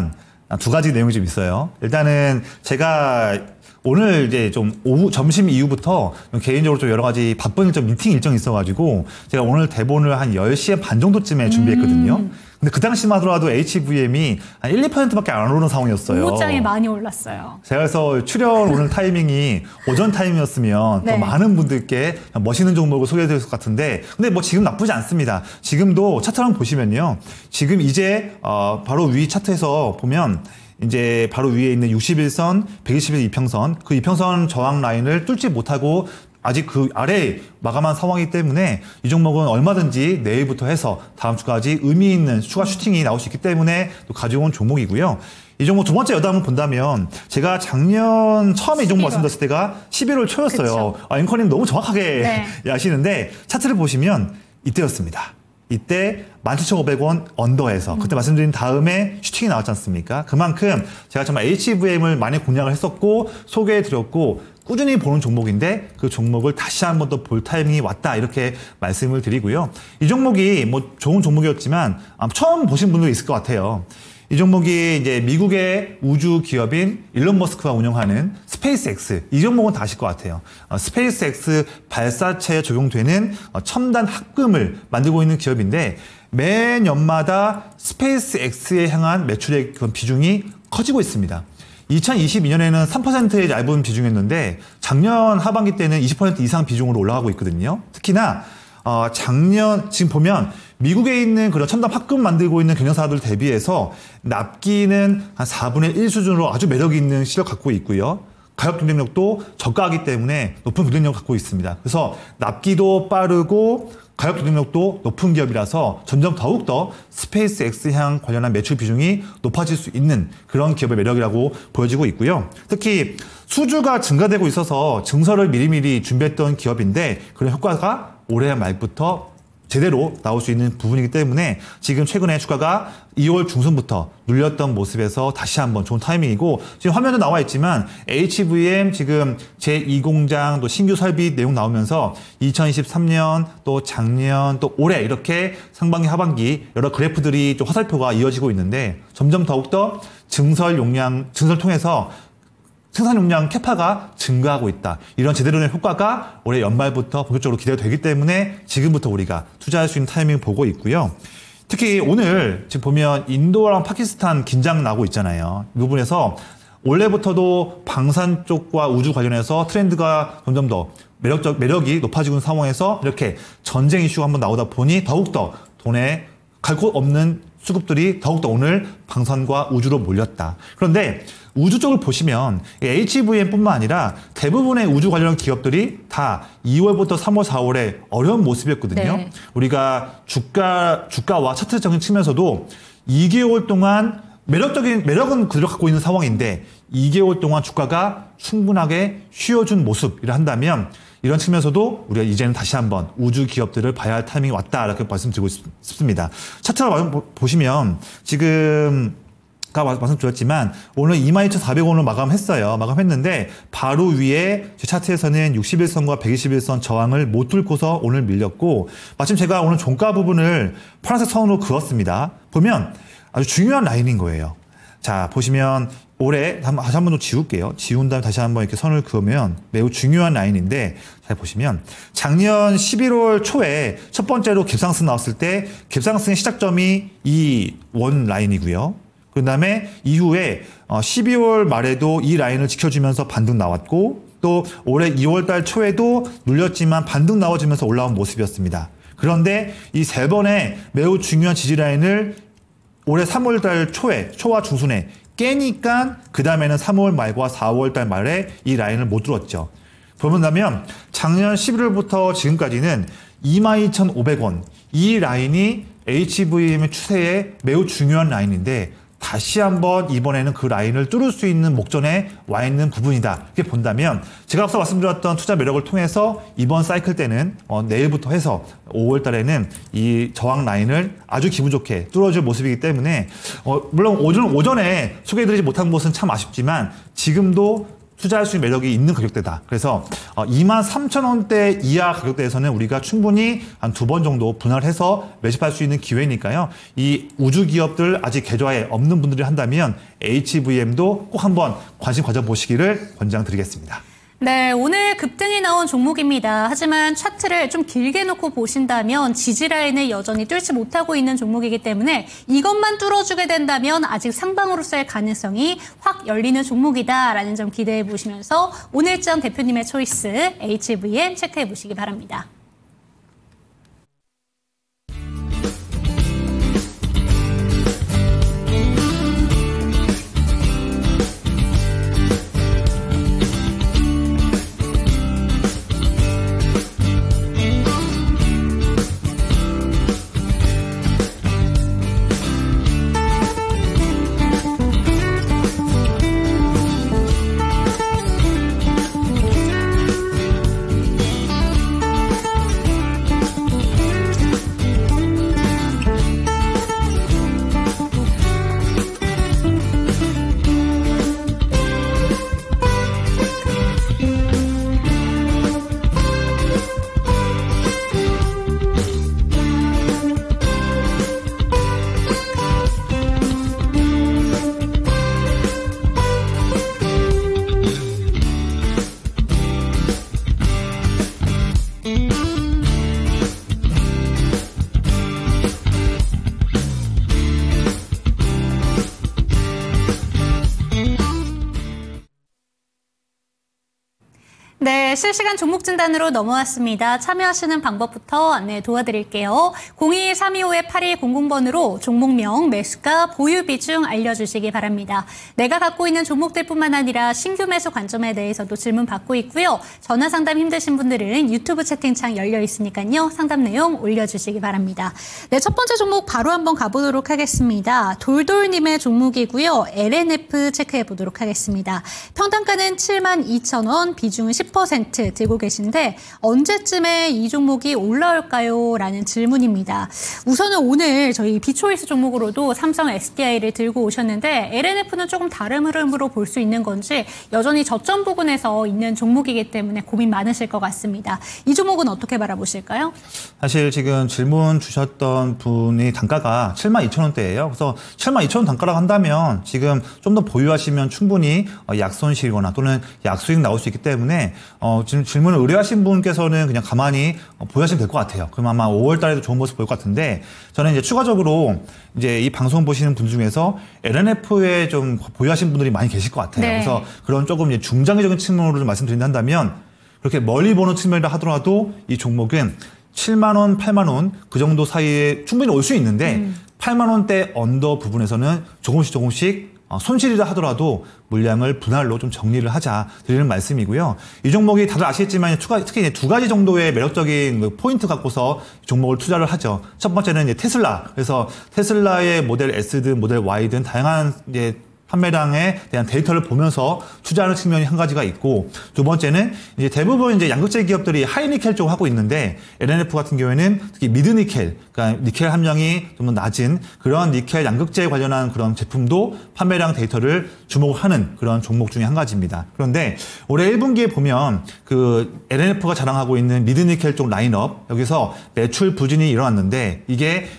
두 가지 내용이 좀 있어요. 일단은 제가 오늘 이제 좀 점심 이후부터 개인적으로 좀 여러 가지 바쁜 미팅 일정이 있어가지고 제가 오늘 대본을 한 10시에 반 정도쯤에 준비했거든요. 근데 그 당시만 하더라도 HVM이 한 1, 2%밖에 안 오르는 상황이었어요. 오장이 많이 올랐어요. 제가 그래서 출연 오늘 타이밍이 오전 타이밍이었으면 네. 더 많은 분들께 멋있는 종목을 소개해드릴 것 같은데 근데 뭐 지금 나쁘지 않습니다. 지금도 차트 한번 보시면요. 지금 이제 바로 위 차트에서 보면 이제 바로 위에 있는 61선, 121 이평선, 그 이평선 저항 라인을 뚫지 못하고 아직 그 아래에 마감한 상황이기 때문에 이 종목은 얼마든지 내일부터 해서 다음 주까지 의미 있는 추가 슈팅이 나올 수 있기 때문에 또 가져온 종목이고요. 이 종목 두 번째 여담을 본다면 제가 작년 처음에 이 종목 말씀드렸을 때가 11월 초였어요. 앵커님 너무 정확하게 네. 아시는데 차트를 보시면 이때였습니다. 이때 17,500원 언더에서 그때 말씀드린 다음에 슈팅이 나왔지 않습니까? 그만큼 제가 정말 HVM을 많이 공략을 했었고 소개해드렸고 꾸준히 보는 종목인데 그 종목을 다시 한번 더 볼 타이밍이 왔다 이렇게 말씀을 드리고요. 이 종목이 뭐 좋은 종목이었지만 처음 보신 분도 있을 것 같아요. 이 종목이 이제 미국의 우주 기업인 일론 머스크가 운영하는 스페이스X. 이 종목은 다 아실 것 같아요. 스페이스X 발사체에 적용되는 첨단 합금을 만들고 있는 기업인데 매년마다 스페이스X에 향한 매출의 그런 비중이 커지고 있습니다. 2022년에는 3%의 얇은 비중이었는데 작년 하반기 때는 20% 이상 비중으로 올라가고 있거든요. 특히나 지금 보면 미국에 있는 그런 첨단 합금 만들고 있는 경영사들 대비해서 납기는 한 4분의 1 수준으로 아주 매력 있는 실력 갖고 있고요. 가격 경쟁력도 저가하기 때문에 높은 경쟁력을 갖고 있습니다. 그래서 납기도 빠르고 가격 경쟁력도 높은 기업이라서 점점 더욱더 스페이스X향 관련한 매출 비중이 높아질 수 있는 그런 기업의 매력이라고 보여지고 있고요. 특히 수주가 증가되고 있어서 증설을 미리미리 준비했던 기업인데 그런 효과가 올해 말부터 제대로 나올 수 있는 부분이기 때문에 지금 최근에 주가가 2월 중순부터 눌렸던 모습에서 다시 한번 좋은 타이밍이고 지금 화면에 나와 있지만 HVM 지금 제2공장 또 신규 설비 내용 나오면서 2023년 또 작년 또 올해 이렇게 상반기 하반기 여러 그래프들이 좀 화살표가 이어지고 있는데 점점 더욱더 증설 통해서 생산 용량 캐파가 증가하고 있다. 이런 제대로 된 효과가 올해 연말부터 본격적으로 기대가 되기 때문에 지금부터 우리가 투자할 수 있는 타이밍을 보고 있고요. 특히 오늘 지금 보면 인도랑 파키스탄 긴장 나고 있잖아요. 이 부분에서 원래부터도 방산 쪽과 우주 관련해서 트렌드가 점점 더 매력이 높아지고 있는 상황에서 이렇게 전쟁 이슈가 한번 나오다 보니 더욱더 돈에 갈 곳 없는 수급들이 더욱더 오늘 방산과 우주로 몰렸다. 그런데 우주 쪽을 보시면 HVM뿐만 아니라 대부분의 우주 관련 기업들이 다 2월부터 3월, 4월에 어려운 모습이었거든요. 네. 우리가 주가와 차트적인 측면에서도 2개월 동안 매력은 그대로 갖고 있는 상황인데 2개월 동안 주가가 충분하게 쉬어준 모습이라 한다면 이런 측면에서도 우리가 이제는 다시 한번 우주 기업들을 봐야 할 타이밍이 왔다 이렇게 말씀드리고 싶습니다. 차트를 보시면 지금 말씀드렸지만 오늘 22,400원으로 마감했어요. 마감했는데 바로 위에 제 차트에서는 61선과 121선 저항을 못 뚫고서 오늘 밀렸고 마침 제가 오늘 종가 부분을 파란색 선으로 그었습니다. 보면 아주 중요한 라인인 거예요. 자, 보시면 올해 다시 한 번 더 지울게요. 지운 다음에 다시 한번 이렇게 선을 그으면 매우 중요한 라인인데 잘 보시면 작년 11월 초에 첫 번째로 갭상승 나왔을 때 갭상승의 시작점이 이 원 라인이고요. 그 다음에 이후에 12월 말에도 이 라인을 지켜주면서 반등 나왔고 또 올해 2월 달 초에도 눌렸지만 반등 나와주면서 올라온 모습이었습니다. 그런데 이 세 번의 매우 중요한 지지 라인을 올해 3월 달 초와 중순에 깨니까 그 다음에는 3월 말과 4월 달 말에 이 라인을 못 뚫었죠. 그러면 작년 11월부터 지금까지는 22,500원 이 라인이 HVM의 추세에 매우 중요한 라인인데 다시 한번 이번에는 그 라인을 뚫을 수 있는 목전에 와 있는 부분이다. 이렇게 본다면 제가 앞서 말씀드렸던 투자 매력을 통해서 이번 사이클 때는 내일부터 해서 5월 달에는 이 저항 라인을 아주 기분 좋게 뚫어줄 모습이기 때문에 물론 오전에 소개해드리지 못한 것은 참 아쉽지만 지금도 투자할 수 있는 매력이 있는 가격대다. 그래서 23,000원대 이하 가격대에서는 우리가 충분히 한 2번 정도 분할을 해서 매집할 수 있는 기회니까요. 이 우주 기업들 아직 계좌에 없는 분들이 한다면 HVM도 꼭 한번 관심 가져보시기를 권장드리겠습니다. 네, 오늘 급등이 나온 종목입니다. 하지만 차트를 좀 길게 놓고 보신다면 지지라인을 여전히 뚫지 못하고 있는 종목이기 때문에 이것만 뚫어주게 된다면 아직 상방으로서의 가능성이 확 열리는 종목이다라는 점 기대해 보시면서 오늘장 대표님의 초이스 HVM 체크해 보시기 바랍니다. 네, 실시간 종목 진단으로 넘어왔습니다. 참여하시는 방법부터 안내 도와드릴게요. 02-325-8200번으로 종목명, 매수가, 보유 비중 알려주시기 바랍니다. 내가 갖고 있는 종목들뿐만 아니라 신규 매수 관점에 대해서도 질문 받고 있고요. 전화 상담 힘드신 분들은 유튜브 채팅창 열려 있으니까요. 상담 내용 올려주시기 바랍니다. 네, 첫 번째 종목 바로 한번 가보도록 하겠습니다. 돌돌님의 종목이고요. LNF 체크해 보도록 하겠습니다. 평단가는 72,000원, 비중은 10% 들고 계신데 언제쯤에 이 종목이 올라올까요? 라는 질문입니다. 우선은 오늘 저희 비초이스 종목으로도 삼성 SDI를 들고 오셨는데 LNF는 조금 다른 흐름으로 볼 수 있는 건지 여전히 저점 부근에서 있는 종목이기 때문에 고민 많으실 것 같습니다. 이 종목은 어떻게 바라보실까요? 사실 지금 질문 주셨던 분이 단가가 72,000원대예요. 그래서 72,000원 단가라고 한다면 지금 좀 더 보유하시면 충분히 약손실이거나 또는 약수익 나올 수 있기 때문에 지금 질문을 의뢰하신 분께서는 그냥 가만히 보유하시면 될 것 같아요. 그럼 아마 5월 달에도 좋은 모습 보일 것 같은데 저는 이제 추가적으로 이제 이 방송 보시는 분 중에서 LNF에 좀 보유하신 분들이 많이 계실 것 같아요. 네. 그래서 그런 조금 이제 중장기적인 측면으로 좀 말씀드린다면 그렇게 멀리 보는 측면이라 하더라도 이 종목은 7만 원, 8만 원 그 정도 사이에 충분히 올 수 있는데 8만 원대 언더 부분에서는 조금씩 손실이라 하더라도 물량을 분할로 좀 정리를 하자 드리는 말씀이고요. 이 종목이 다들 아시겠지만 특히 이제 두 가지 정도의 매력적인 포인트 갖고서 종목을 투자를 하죠. 첫 번째는 이제 테슬라. 그래서 테슬라의 모델 S든 모델 Y든 다양한 이제 판매량에 대한 데이터를 보면서 투자하는 측면이 한 가지가 있고 두 번째는 이제 대부분 이제 양극재 기업들이 하이니켈 쪽을 하고 있는데 LNF 같은 경우에는 특히 미드니켈, 그러니까 니켈 함량이 좀 더 낮은 그런 니켈 양극재에 관련한 그런 제품도 판매량 데이터를 주목하는 그런 종목 중에 한 가지입니다. 그런데 올해 1분기에 보면 그 LNF가 자랑하고 있는 미드니켈 쪽 라인업 여기서 매출 부진이 일어났는데 이게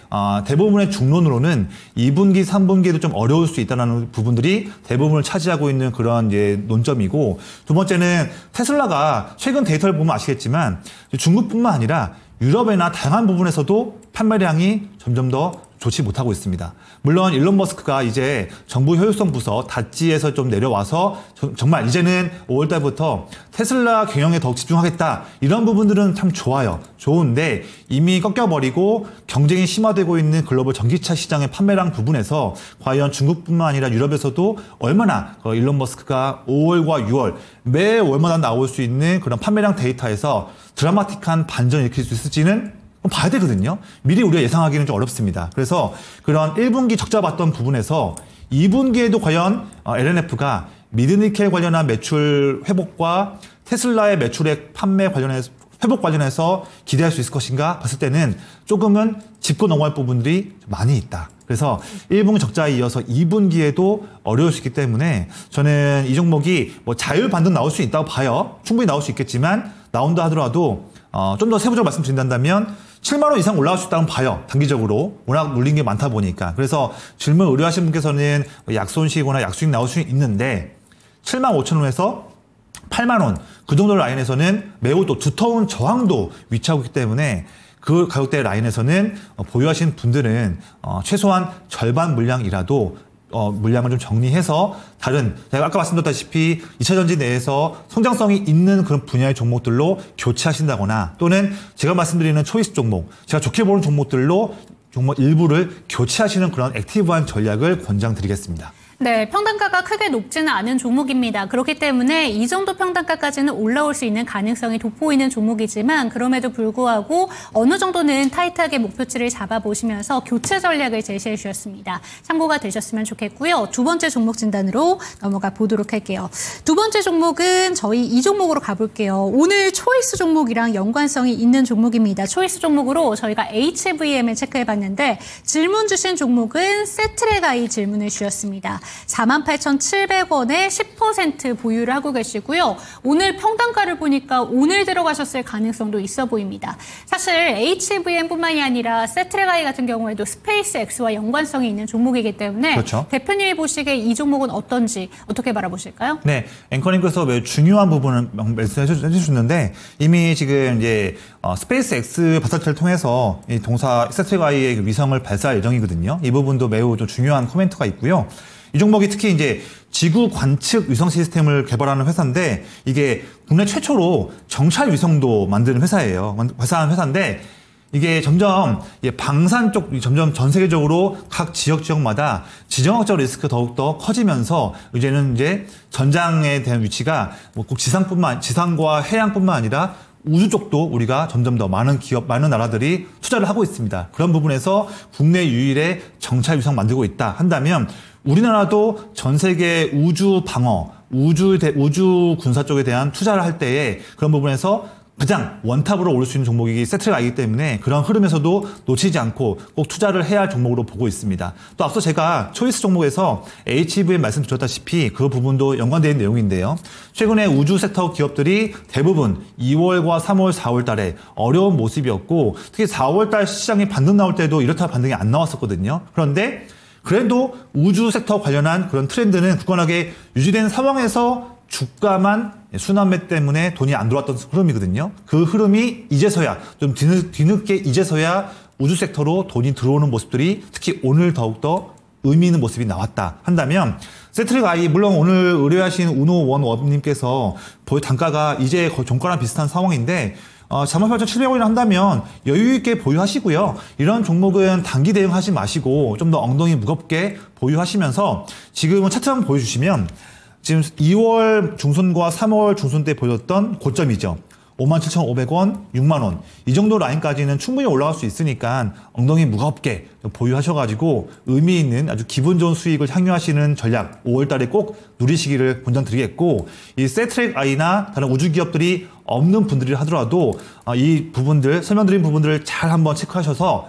대부분의 중론으로는 2분기, 3분기에도 좀 어려울 수 있다는 부분들이 대부분을 차지하고 있는 그런 이제 논점이고 두 번째는 테슬라가 최근 데이터를 보면 아시겠지만 중국뿐만 아니라 유럽이나 다양한 부분에서도 판매량이 점점 더 좋지 못하고 있습니다. 물론 일론 머스크가 이제 정부 효율성 부서 다찌에서 좀 내려와서 정말 이제는 5월 달부터 테슬라 경영에 더욱 집중하겠다. 이런 부분들은 참 좋아요. 좋은데 이미 꺾여버리고 경쟁이 심화되고 있는 글로벌 전기차 시장의 판매량 부분에서 과연 중국뿐만 아니라 유럽에서도 얼마나 일론 머스크가 5월과 6월 매 월마다 나올 수 있는 그런 판매량 데이터에서 드라마틱한 반전을 일으킬 수 있을지는 봐야 되거든요. 미리 우리가 예상하기는 좀 어렵습니다. 그래서 그런 1분기 적자 봤던 부분에서 2분기에도 과연 LNF가 미드니켈 관련한 매출 회복과 테슬라의 매출액 판매 관련해서 회복 관련해서 기대할 수 있을 것인가 봤을 때는 조금은 짚고 넘어갈 부분들이 많이 있다. 그래서 1분기 적자에 이어서 2분기에도 어려울 수 있기 때문에 저는 이 종목이 뭐 자율 반등 나올 수 있다고 봐요. 충분히 나올 수 있겠지만 나온다 하더라도 좀 더 세부적으로 말씀드린다면 7만 원 이상 올라갈 수 있다고 봐요. 단기적으로. 워낙 물린 게 많다 보니까. 그래서 질문 의뢰하신 분께서는 약손실이거나 약수익 나올 수 있는데 7만 5천 원에서 8만 원 그 정도 라인에서는 매우 또 두터운 저항도 위치하고 있기 때문에 그 가격대 라인에서는 보유하신 분들은 최소한 절반 물량이라도 물량을 좀 정리해서 다른 제가 아까 말씀드렸다시피 2차 전지 내에서 성장성이 있는 그런 분야의 종목들로 교체하신다거나 또는 제가 말씀드리는 초이스 종목, 제가 좋게 보는 종목들로 종목 일부를 교체하시는 그런 액티브한 전략을 권장드리겠습니다. 네, 평단가가 크게 높지는 않은 종목입니다. 그렇기 때문에 이 정도 평단가까지는 올라올 수 있는 가능성이 돋보이는 종목이지만 그럼에도 불구하고 어느 정도는 타이트하게 목표치를 잡아보시면서 교체 전략을 제시해 주셨습니다. 참고가 되셨으면 좋겠고요. 두 번째 종목 진단으로 넘어가 보도록 할게요. 두 번째 종목은 저희 이 종목으로 가볼게요. 오늘 초이스 종목이랑 연관성이 있는 종목입니다. 초이스 종목으로 저희가 HVM을 체크해봤는데 질문 주신 종목은 세트레가이 질문을 주셨습니다. 48,700원에 10% 보유를 하고 계시고요. 오늘 평단가를 보니까 오늘 들어가셨을 가능성도 있어 보입니다. 사실 HVM뿐만이 아니라 세트레가이 같은 경우에도 스페이스X와 연관성이 있는 종목이기 때문에 그렇죠. 대표님이 보시기에 이 종목은 어떤지 어떻게 바라보실까요? 네, 앵커님께서 매우 중요한 부분을 말씀해 주셨는데 이미 지금 이제 스페이스X 발사체를 통해서 이 동사 세트레가이의 위성을 발사할 예정이거든요. 이 부분도 매우 좀 중요한 코멘트가 있고요. 이 종목이 특히 이제 지구 관측 위성 시스템을 개발하는 회사인데 이게 국내 최초로 정찰 위성도 만드는 회사예요. 발사하는 회사인데 이게 점점 방산 쪽 점점 전 세계적으로 각 지역마다 지정학적 리스크가 더욱더 커지면서 이제는 이제 전장에 대한 위치가 뭐 꼭 지상과 해양뿐만 아니라 우주 쪽도 우리가 점점 더 많은 기업, 많은 나라들이 투자를 하고 있습니다. 그런 부분에서 국내 유일의 정찰 위성 만들고 있다 한다면 우리나라도 전 세계 우주 방어, 우주 군사 쪽에 대한 투자를 할 때에 그런 부분에서 가장 원탑으로 오를 수 있는 종목이 세트레가이기 때문에 그런 흐름에서도 놓치지 않고 꼭 투자를 해야 할 종목으로 보고 있습니다. 또 앞서 제가 초이스 종목에서 HVM 말씀드렸다시피 그 부분도 연관되어 있는 내용인데요. 최근에 우주 섹터 기업들이 대부분 2월과 3월, 4월 달에 어려운 모습이었고 특히 4월 달 시장이 반등 나올 때도 이렇다 반등이 안 나왔었거든요. 그런데 그래도 우주 sek터 관련한 그런 트렌드는 굳건하게 유지된 상황에서 주가만 순환매 때문에 돈이 안 들어왔던 흐름이거든요. 그 흐름이 이제서야 좀 뒤늦게 이제서야 우주 섹터로 돈이 들어오는 모습들이 특히 오늘 더욱더 의미 있는 모습이 나왔다 한다면 세트레가이 물론 오늘 의뢰하신 운호원님께서 단가가 이제 거의 종가랑 비슷한 상황인데 48,700원이라 한다면 여유 있게 보유하시고요. 이런 종목은 단기 대응하지 마시고 좀 더 엉덩이 무겁게 보유하시면서 지금은 차트 한번 보여주시면 지금 2월 중순과 3월 중순 때 보였던 고점이죠. 57,500원, 6만 원. 이 정도 라인까지는 충분히 올라갈 수 있으니까 엉덩이 무겁게 보유하셔가지고 의미 있는 아주 기분 좋은 수익을 향유하시는 전략 5월 달에 꼭 누리시기를 권장드리겠고 이 세트레가이나 다른 우주 기업들이 없는 분들이 하더라도 이 부분들 설명드린 부분들을 잘 한번 체크하셔서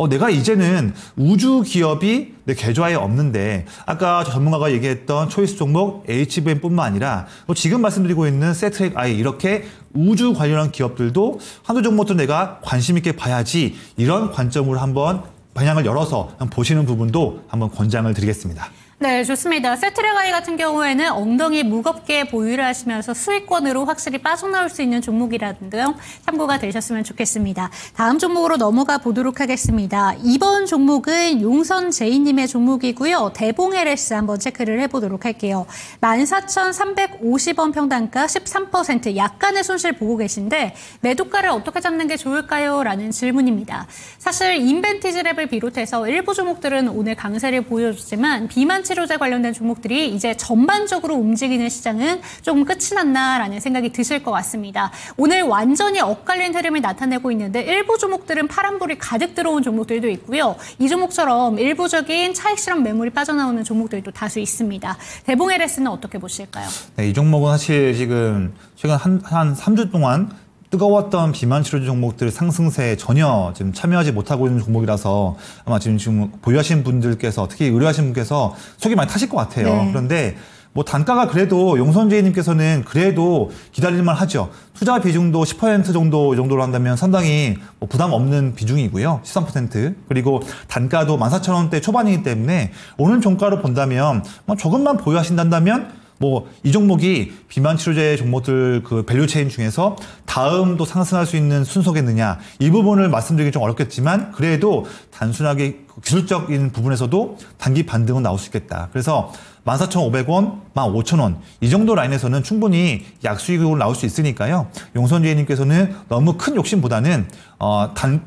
내가 이제는 우주 기업이 내 계좌에 없는데 아까 전문가가 얘기했던 초이스 종목 HVM뿐만 아니라 지금 말씀드리고 있는 세트레가이 이렇게 우주 관련한 기업들도 한두 종목도 내가 관심 있게 봐야지 이런 관점으로 한번 방향을 열어서 보시는 부분도 한번 권장을 드리겠습니다. 네, 좋습니다. 세트레가이 같은 경우에는 엉덩이 무겁게 보유를 하시면서 수익권으로 확실히 빠져나올 수 있는 종목이라는 등 참고가 되셨으면 좋겠습니다. 다음 종목으로 넘어가 보도록 하겠습니다. 이번 종목은 용선제이님의 종목이고요. 대봉 LS 한번 체크를 해보도록 할게요. 14,350원 평단가 13% 약간의 손실 보고 계신데 매도가를 어떻게 잡는 게 좋을까요? 라는 질문입니다. 사실 인벤티지랩을 비롯해서 일부 종목들은 오늘 강세를 보여줬지만 비만 치료제 관련된 종목들이 이제 전반적으로 움직이는 시장은 조금 끝이 났나라는 생각이 드실 것 같습니다. 오늘 완전히 엇갈린 흐름을 나타내고 있는데 일부 종목들은 파란불이 가득 들어온 종목들도 있고요. 이 종목처럼 일부적인 차익 실험 매물이 빠져나오는 종목들도 다수 있습니다. 대봉 LS는 어떻게 보실까요? 네, 이 종목은 사실 지금 최근 한 3주 동안 뜨거웠던 비만 치료제 종목들 상승세에 전혀 지금 참여하지 못하고 있는 종목이라서 아마 지금 보유하신 분들께서 특히 의뢰하신 분께서 속이 많이 타실 것 같아요. 네. 그런데 뭐 단가가 그래도 용선재님께서는 그래도 기다릴만 하죠. 투자 비중도 10% 정도로 한다면 상당히 뭐 부담 없는 비중이고요. 13%. 그리고 단가도 14,000원대 초반이기 때문에 오늘 종가로 본다면 뭐 조금만 보유하신다면 뭐 이 종목이 비만 치료제 종목들 그 밸류 체인 중에서 다음도 상승할 수 있는 순서겠느냐 이 부분을 말씀드리기 좀 어렵겠지만 그래도 단순하게 기술적인 부분에서도 단기 반등은 나올 수 있겠다. 그래서 14,500원, 15,000원 이 정도 라인에서는 충분히 약수익으로 나올 수 있으니까요. 용선주혜님께서는 너무 큰 욕심보다는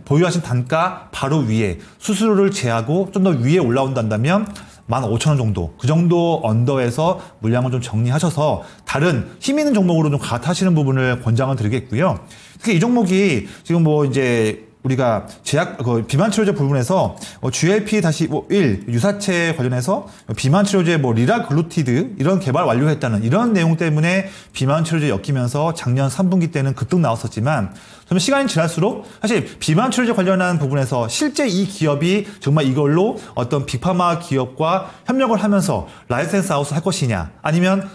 보유하신 단가 바로 위에 수수료를 제하고 좀 더 위에 올라온다면 15,000원 정도, 그 정도 언더에서 물량을 좀 정리하셔서 다른 힘 있는 종목으로 좀 갈아타시는 부분을 권장을 드리겠고요. 특히 이 종목이 지금 뭐 이제 우리가 비만 치료제 부분에서 GLP-1 유사체 관련해서 비만 치료제 리라글루티드 이런 개발 완료했다는 이런 내용 때문에 비만 치료제 엮이면서 작년 3분기 때는 급등 나왔었지만 좀 시간이 지날수록 사실 비만 치료제 관련한 부분에서 실제 이 기업이 정말 이걸로 어떤 빅파마 기업과 협력을 하면서 라이센스 아웃을 할 것이냐 아니면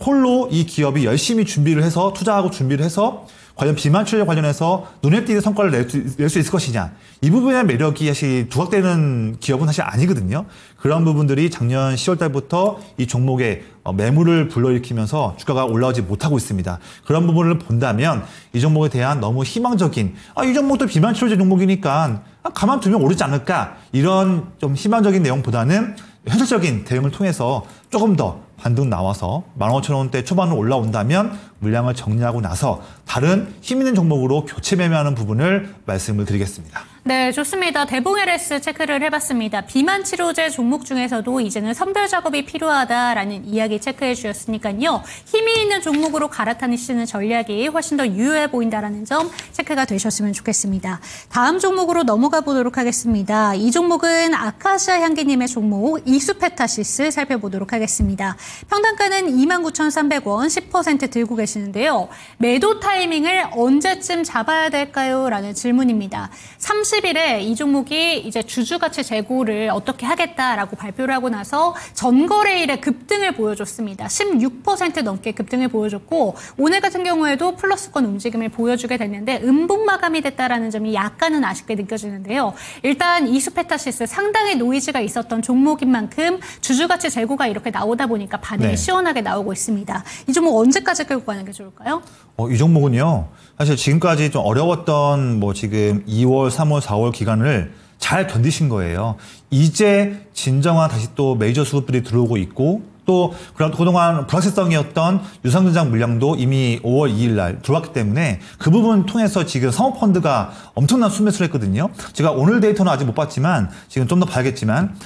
홀로 이 기업이 열심히 준비를 해서 투자하고 준비를 해서 과연 비만 치료제 관련해서 눈에 띄는 성과를 낼 수 있을 것이냐. 이 부분의 매력이 사실 두각되는 기업은 사실 아니거든요. 그런 부분들이 작년 10월 달부터 이 종목에 매물을 불러일으키면서 주가가 올라오지 못하고 있습니다. 그런 부분을 본다면 이 종목에 대한 너무 희망적인 이 종목도 비만 치료제 종목이니까 가만두면 오르지 않을까 이런 좀 희망적인 내용보다는 현실적인 대응을 통해서 조금 더 반등 나와서 15,000원대 초반으로 올라온다면 물량을 정리하고 나서 다른 힘 있는 종목으로 교체 매매하는 부분을 말씀을 드리겠습니다. 네, 좋습니다. 대봉 LS 체크를 해봤습니다. 비만 치료제 종목 중에서도 이제는 선별 작업이 필요하다라는 이야기 체크해 주셨으니까요. 힘이 있는 종목으로 갈아타시는 전략이 훨씬 더 유효해 보인다라는 점 체크가 되셨으면 좋겠습니다. 다음 종목으로 넘어가 보도록 하겠습니다. 이 종목은 아카시아 향기님의 종목 이수페타시스 살펴보도록 하겠습니다. 평단가는 29,300원 10% 들고 계시는데요. 매도 타이밍을 언제쯤 잡아야 될까요? 라는 질문입니다. 30일에 이 종목이 이제 주주가치 재고를 어떻게 하겠다라고 발표를 하고 나서 전거래일에 급등을 보여줬습니다. 16% 넘게 급등을 보여줬고 오늘 같은 경우에도 플러스권 움직임을 보여주게 됐는데 음봉 마감이 됐다라는 점이 약간은 아쉽게 느껴지는데요. 일단 이수페타시스 상당히 노이즈가 있었던 종목인 만큼 주주가치 재고가 이렇게 나오다 보니까 반응이 시원하게 나오고 있습니다. 이 종목 언제까지 끌고 가는 게 좋을까요? 이 종목은요. 사실 지금까지 좀 어려웠던 지금 2월, 3월, 4월 기간을 잘 견디신 거예요. 이제 진정한 다시 또 메이저 수급들이 들어오고 있고 또 그동안 불확실성이었던 유상증장 물량도 이미 5월 2일 날 들어왔기 때문에 그 부분 통해서 지금 사모펀드가 엄청난 순매수를 했거든요. 제가 오늘 데이터는 아직 못 봤지만 지금 좀 더 봐야겠지만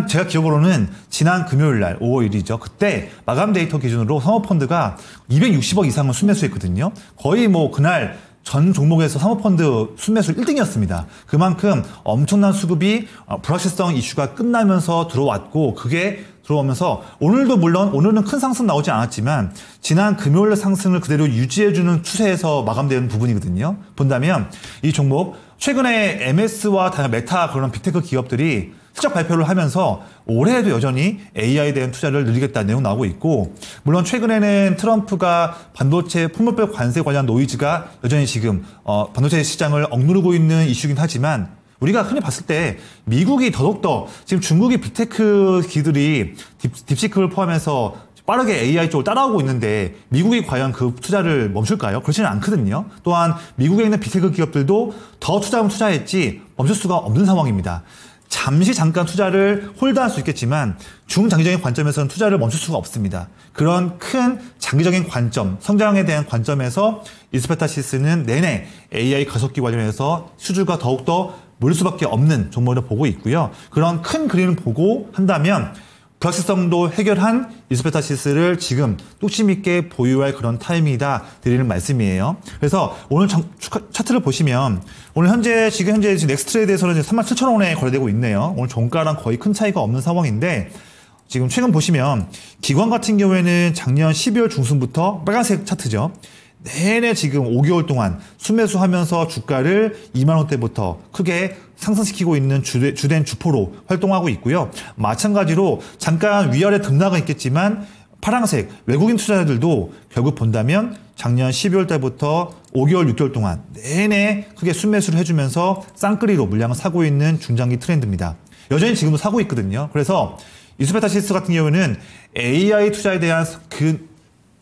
제가 기억으로는 지난 금요일 날 5월 1일이죠. 그때 마감 데이터 기준으로 사모펀드가 260억 이상을 순매수했거든요. 거의 그날 전 종목에서 사모펀드 순매수 1등이었습니다. 그만큼 엄청난 수급이 불확실성 이슈가 끝나면서 들어왔고 그게 들어오면서 오늘도 물론 오늘은 큰 상승 나오지 않았지만 지난 금요일 상승을 그대로 유지해주는 추세에서 마감되는 부분이거든요. 본다면 이 종목 최근에 MS와 메타 그런 빅테크 기업들이 실적 발표를 하면서 올해에도 여전히 AI에 대한 투자를 늘리겠다는 내용 나오고 있고 물론 최근에는 트럼프가 반도체 품목별 관세 관련 노이즈가 여전히 지금 반도체 시장을 억누르고 있는 이슈긴 하지만 우리가 흔히 봤을 때 미국이 더욱더 지금 중국이 빅테크 기들이 딥시크를 포함해서 빠르게 AI 쪽을 따라오고 있는데 미국이 과연 그 투자를 멈출까요? 그렇지는 않거든요. 또한 미국에 있는 빅테크 기업들도 더 투자하면 투자했지 멈출 수가 없는 상황입니다. 잠깐 투자를 홀드할 수 있겠지만 중장기적인 관점에서는 투자를 멈출 수가 없습니다. 그런 큰 장기적인 관점, 성장에 대한 관점에서 이스페타시스는 내내 AI 가속기 관련해서 수주가 더욱더 몰릴 수밖에 없는 종목으로 보고 있고요. 그런 큰 그림을 보고 한다면 불확실성도 해결한 이스페타시스를 지금 뚝심 있게 보유할 그런 타이밍이다 드리는 말씀이에요. 그래서 오늘 차트를 보시면 오늘 지금 현재 넥스트레이드에서는 37,000원에 거래되고 있네요. 오늘 종가랑 거의 큰 차이가 없는 상황인데 지금 최근 보시면 기관 같은 경우에는 작년 12월 중순부터 빨간색 차트죠. 내내 지금 5개월 동안 순매수하면서 주가를 2만 원대부터 크게 상승시키고 있는 주된 주포로 활동하고 있고요. 마찬가지로 잠깐 위아래 등락은 있겠지만 파란색 외국인 투자자들도 결국 본다면 작년 12월 달부터 5개월, 6개월 동안 내내 크게 순매수를 해주면서 쌍끌이로 물량을 사고 있는 중장기 트렌드입니다. 여전히 지금도 사고 있거든요. 그래서 이수페타시스 같은 경우에는 AI 투자에 대한 그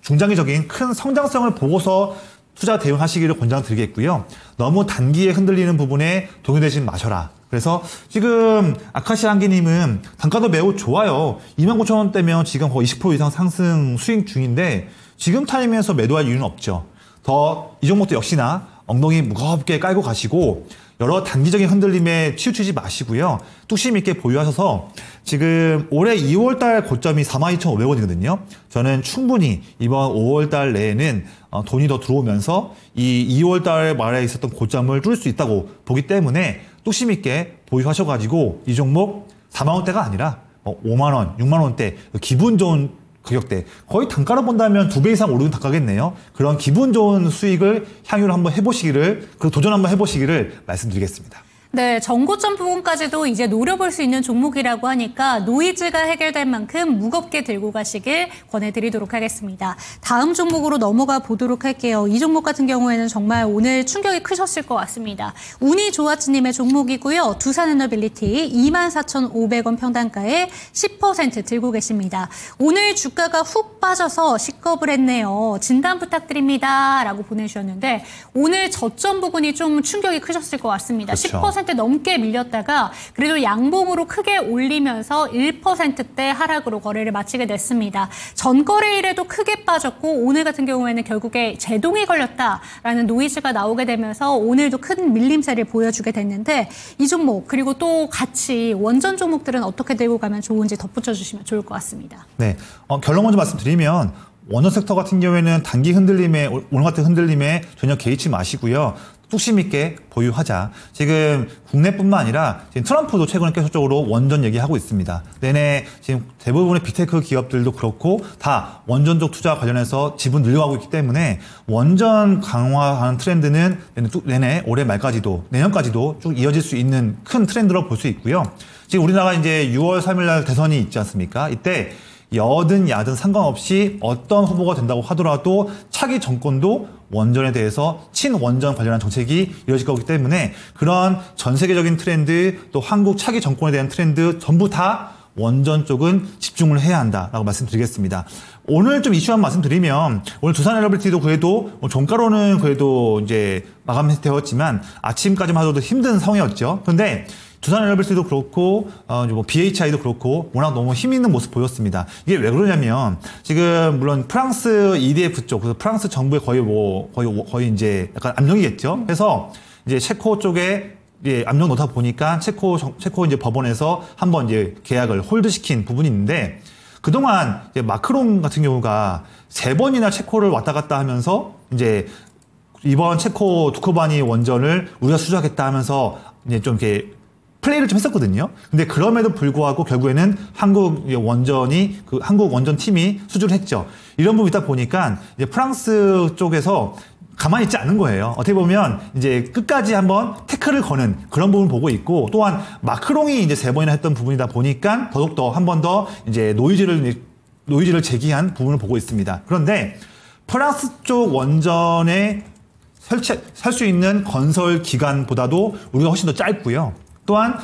중장기적인 큰 성장성을 보고서 투자 대응하시기를 권장드리겠고요. 너무 단기에 흔들리는 부분에 동요되지 마셔라. 그래서 지금 아카시아 한기님은 단가도 매우 좋아요. 29,000원대면 지금 거의 20% 이상 상승 수익 중인데 지금 타이밍에서 매도할 이유는 없죠. 더 이 종목도 역시나 엉덩이 무겁게 깔고 가시고 여러 단기적인 흔들림에 치우치지 마시고요. 뚝심 있게 보유하셔서 지금 올해 2월달 고점이 42,500원이거든요. 저는 충분히 이번 5월달 내에는 돈이 더 들어오면서 이 2월달 말에 있었던 고점을 뚫을 수 있다고 보기 때문에 뚝심 있게 보유하셔가지고 이 종목 4만 원대가 아니라 5만 원, 6만 원대 기분 좋은 가격대 거의 단가로 본다면 2배 이상 오르는 단가겠네요. 그런 기분 좋은 수익을 향유를 한번 해보시기를 그 도전 한번 해보시기를 말씀드리겠습니다. 네, 전고점 부분까지도 이제 노려볼 수 있는 종목이라고 하니까 노이즈가 해결될 만큼 무겁게 들고 가시길 권해드리도록 하겠습니다. 다음 종목으로 넘어가 보도록 할게요. 이 종목 같은 경우에는 정말 오늘 충격이 크셨을 것 같습니다. 운이 좋았지님의 종목이고요. 두산에너빌리티 24,500원 평단가에 10% 들고 계십니다. 오늘 주가가 훅 빠져서 식겁을 했네요. 진단 부탁드립니다. 라고 보내주셨는데 오늘 저점 부분이 좀 충격이 크셨을 것 같습니다. 그렇죠. 10% 넘게 밀렸다가 그래도 양봉으로 크게 올리면서 1%대 하락으로 거래를 마치게 됐습니다. 전 거래일에도 크게 빠졌고 오늘 같은 경우에는 결국에 제동이 걸렸다라는 노이즈가 나오게 되면서 오늘도 큰 밀림세를 보여주게 됐는데 이 종목 그리고 또 같이 원전 종목들은 어떻게 들고 가면 좋은지 덧붙여 주시면 좋을 것 같습니다. 네, 결론 먼저 말씀드리면 원전 섹터 같은 경우에는 단기 흔들림에 오늘 같은 흔들림에 전혀 개의치 마시고요. 뚝심 있게 보유하자. 지금 국내뿐만 아니라 지금 트럼프도 최근에 계속적으로 원전 얘기하고 있습니다. 내내 지금 대부분의 빅테크 기업들도 그렇고 다 원전 쪽 투자 관련해서 지분 늘려가고 있기 때문에 원전 강화하는 트렌드는 내내 올해 말까지도 내년까지도 쭉 이어질 수 있는 큰 트렌드로 볼 수 있고요. 지금 우리나라가 이제 6월 3일 날 대선이 있지 않습니까? 이때 여든 야든 상관없이 어떤 후보가 된다고 하더라도 차기 정권도 원전에 대해서 친원전 관련한 정책이 이루어질 거기 때문에 그런 전 세계적인 트렌드 또 한국 차기 정권에 대한 트렌드 전부 다 원전 쪽은 집중을 해야 한다라고 말씀드리겠습니다. 오늘 좀 이슈 한 말씀드리면 오늘 두산에너빌리티도 그래도 종가로는 그래도 이제 마감되었지만 아침까지만 하더라도 힘든 상황이었죠. 그런데 두산에너빌리티도 그렇고 뭐 BHI도 그렇고 워낙 너무 힘 있는 모습 보였습니다. 이게 왜 그러냐면 지금 물론 프랑스 EDF 쪽, 그래서 프랑스 정부의 거의 이제 약간 압력이겠죠. 그래서 이제 체코 쪽에 이제 압력 넣다 보니까 체코 이제 법원에서 한번 이제 계약을 홀드시킨 부분이 있는데 그동안 이제 마크롱 같은 경우가 3번이나 체코를 왔다 갔다 하면서 이제 이번 체코 두코바니 원전을 우리가 수주하겠다 하면서 이제 좀 이렇게 플레이를 좀 했었거든요. 근데 그럼에도 불구하고 결국에는 한국 원전 팀이 수주를 했죠. 이런 부분이 있다 보니까 이제 프랑스 쪽에서 가만히 있지 않은 거예요. 어떻게 보면 이제 끝까지 한번 태클을 거는 그런 부분을 보고 있고 또한 마크롱이 이제 3번이나 했던 부분이다 보니까 더욱더 한 번 더 이제 노이즈를 제기한 부분을 보고 있습니다. 그런데 프랑스 쪽 원전에 살 수 있는 건설 기간보다도 우리가 훨씬 더 짧고요. 또한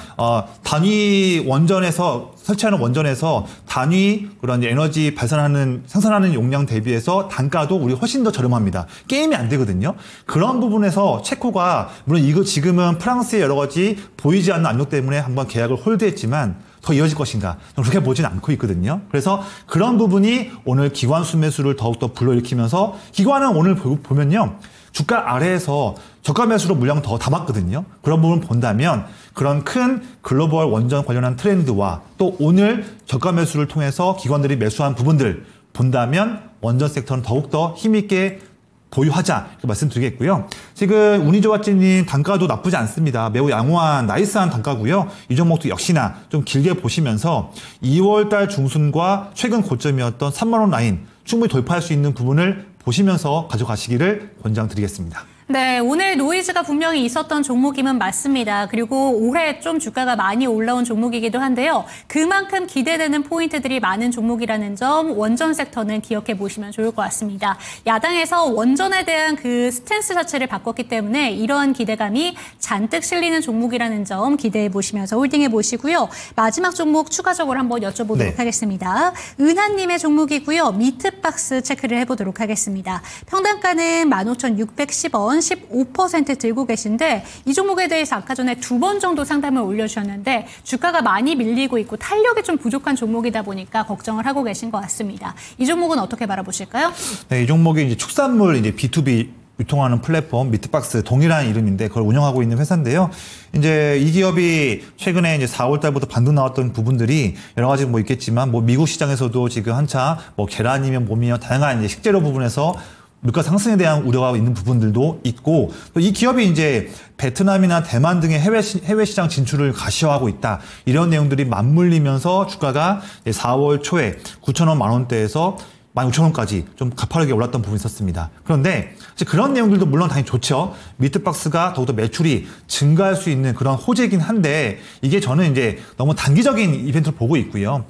단위 원전에서 설치하는 원전에서 단위 그런 에너지 생산하는 용량 대비해서 단가도 우리 훨씬 더 저렴합니다. 게임이 안 되거든요. 그런 부분에서 체코가 물론 이거 지금은 프랑스의 여러 가지 보이지 않는 압력 때문에 한번 계약을 홀드했지만 더 이어질 것인가 그렇게 보진 않고 있거든요. 그래서 그런 부분이 오늘 기관 순매수를 더욱더 불러일으키면서 기관은 오늘 보면요. 주가 아래에서 저가 매수로 물량 더 담았거든요. 그런 부분을 본다면 그런 큰 글로벌 원전 관련한 트렌드와 또 오늘 저가 매수를 통해서 기관들이 매수한 부분들 본다면 원전 섹터는 더욱더 힘있게 보유하자 이렇게 말씀드리겠고요. 지금 운이 좋았지님 단가도 나쁘지 않습니다. 매우 양호한 나이스한 단가고요. 이 종목도 역시나 좀 길게 보시면서 2월달 중순과 최근 고점이었던 3만 원 라인 충분히 돌파할 수 있는 부분을 보시면서 가져가시기를 권장드리겠습니다. 네, 오늘 노이즈가 분명히 있었던 종목임은 맞습니다. 그리고 올해 좀 주가가 많이 올라온 종목이기도 한데요. 그만큼 기대되는 포인트들이 많은 종목이라는 점 원전 섹터는 기억해 보시면 좋을 것 같습니다. 야당에서 원전에 대한 그 스탠스 자체를 바꿨기 때문에 이러한 기대감이 잔뜩 실리는 종목이라는 점 기대해 보시면서 홀딩해 보시고요. 마지막 종목 추가적으로 한번 여쭤보도록 네. 하겠습니다. 은하님의 종목이고요. 미트박스 체크를 해보도록 하겠습니다. 평단가는 15,610원. 15% 들고 계신데 이 종목에 대해서 아까 전에 2번 정도 상담을 올려주셨는데 주가가 많이 밀리고 있고 탄력이 좀 부족한 종목이다 보니까 걱정을 하고 계신 것 같습니다. 이 종목은 어떻게 바라보실까요? 네, 이 종목이 이제 축산물 이제 B2B 유통하는 플랫폼 미트박스 동일한 이름인데 그걸 운영하고 있는 회사인데요. 이제 이 기업이 최근에 이제 4월 달부터 반등 나왔던 부분들이 여러 가지 뭐 있겠지만 뭐 미국 시장에서도 지금 한차 뭐 계란이면 몸이면 다양한 이제 식재료 부분에서 물가 상승에 대한 우려가 있는 부분들도 있고 또 이 기업이 이제 베트남이나 대만 등의 해외 시장 진출을 가시화하고 있다. 이런 내용들이 맞물리면서 주가가 4월 초에 9,000원 만 원대에서 15,000원까지 좀 가파르게 올랐던 부분이 있었습니다. 그런데 그런 내용들도 물론 당연히 좋죠. 미트박스가 더욱더 매출이 증가할 수 있는 그런 호재이긴 한데 이게 저는 이제 너무 단기적인 이벤트를 보고 있고요.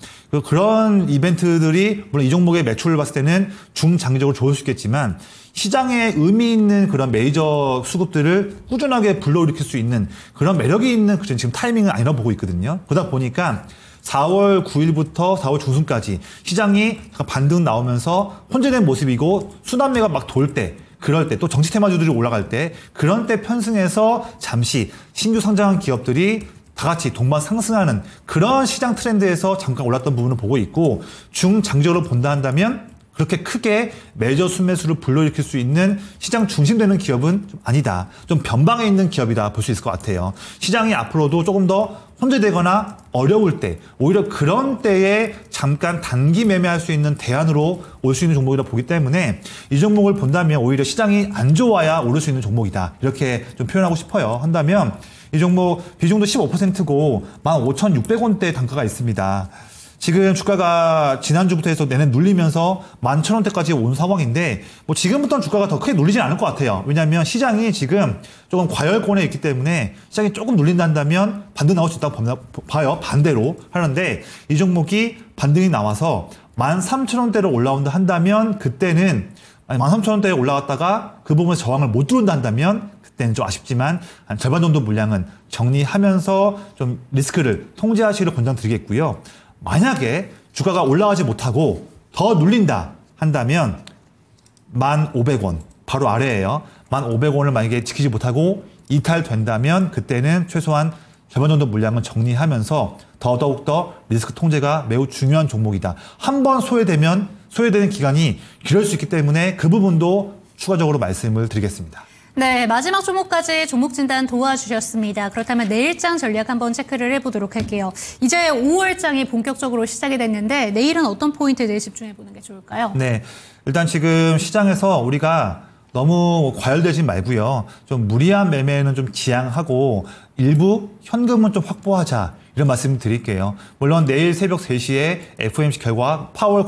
그런 이벤트들이 물론 이 종목의 매출을 봤을 때는 중장기적으로 좋을 수 있겠지만 시장에 의미 있는 그런 메이저 수급들을 꾸준하게 불러일으킬 수 있는 그런 매력이 있는 지금 타이밍은 아니라고 보고 있거든요. 그러다 보니까 4월 9일부터 4월 중순까지 시장이 반등 나오면서 혼재된 모습이고 순환매가 막 돌 때 그럴 때 또 정치 테마주들이 올라갈 때 그런 때 편승해서 잠시 신규 상장한 기업들이 다 같이 동반 상승하는 그런 시장 트렌드에서 잠깐 올랐던 부분을 보고 있고 중장기적으로 본다 한다면 그렇게 크게 매저 순매수를 불러일으킬 수 있는 시장 중심되는 기업은 좀 아니다. 좀 변방에 있는 기업이다 볼 수 있을 것 같아요. 시장이 앞으로도 조금 더 혼재되거나 어려울 때 오히려 그런 때에 잠깐 단기 매매할 수 있는 대안으로 올 수 있는 종목이라 보기 때문에 이 종목을 본다면 오히려 시장이 안 좋아야 오를 수 있는 종목이다. 이렇게 좀 표현하고 싶어요. 한다면 이 종목 비중도 15%고 15,600원대 단가가 있습니다. 지금 주가가 지난주부터 해서 내내 눌리면서 11,000원대까지 온 상황인데 뭐 지금부터는 주가가 더 크게 눌리진 않을 것 같아요. 왜냐하면 시장이 지금 조금 과열권에 있기 때문에 시장이 조금 눌린다면 반등 나올 수 있다고 봐요. 반대로 하는데 이 종목이 반등이 나와서 13,000원대로 올라온다 한다면 그때는 13,000원대에 올라갔다가 그 부분에서 저항을 못 뚫는다 한다면 그때는 좀 아쉽지만 한 절반 정도 물량은 정리하면서 좀 리스크를 통제하시기를 권장드리겠고요. 만약에 주가가 올라가지 못하고 더 눌린다 한다면 1,500원 바로 아래에요. 1,500원을 만약에 지키지 못하고 이탈된다면 그때는 최소한 절반 정도 물량은 정리하면서 더욱더 리스크 통제가 매우 중요한 종목이다. 한번 소외되는 기간이 길어질 수 있기 때문에 그 부분도 추가적으로 말씀을 드리겠습니다. 네, 마지막 종목까지 종목 진단 도와주셨습니다. 그렇다면 내일장 전략 한번 체크를 해보도록 할게요. 이제 5월장이 본격적으로 시작이 됐는데 내일은 어떤 포인트에 대해 집중해보는 게 좋을까요? 네, 일단 지금 시장에서 우리가 너무 과열되지 말고요. 좀 무리한 매매는 좀 지양하고 일부 현금은 좀 확보하자. 이런 말씀 드릴게요. 물론 내일 새벽 3시에 FOMC 결과 파월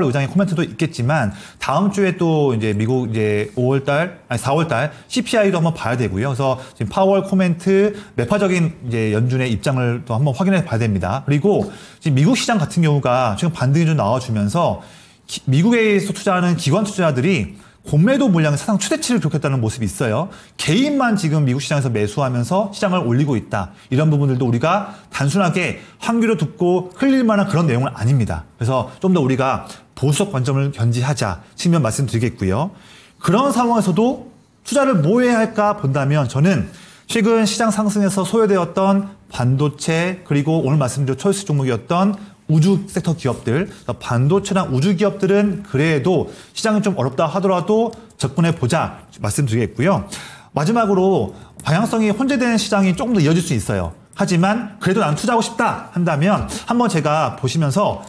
의장의 코멘트도 있겠지만 다음 주에 또 이제 미국 이제 4월달 CPI도 한번 봐야 되고요. 그래서 지금 파월 코멘트 매파적인 이제 연준의 입장을 또 한번 확인해 봐야 됩니다. 그리고 지금 미국 시장 같은 경우가 지금 반등이 좀 나와주면서 미국에서 투자하는 기관 투자자들이 공매도 물량이 사상 최대치를 기록했다는 모습이 있어요. 개인만 지금 미국 시장에서 매수하면서 시장을 올리고 있다. 이런 부분들도 우리가 단순하게 환기로 듣고 흘릴 만한 그런 내용은 아닙니다. 그래서 좀 더 우리가 보수적 관점을 견지하자 측면 말씀드리겠고요. 그런 상황에서도 투자를 뭐 해야 할까 본다면 저는 최근 시장 상승에서 소외되었던 반도체 그리고 오늘 말씀드린 초이스 종목이었던 우주 섹터 기업들, 반도체랑 우주 기업들은 그래도 시장이 좀 어렵다 하더라도 접근해 보자 말씀드리겠고요. 마지막으로 방향성이 혼재되는 시장이 조금 더 이어질 수 있어요. 하지만 그래도 나는 투자하고 싶다 한다면 한번 제가 보시면서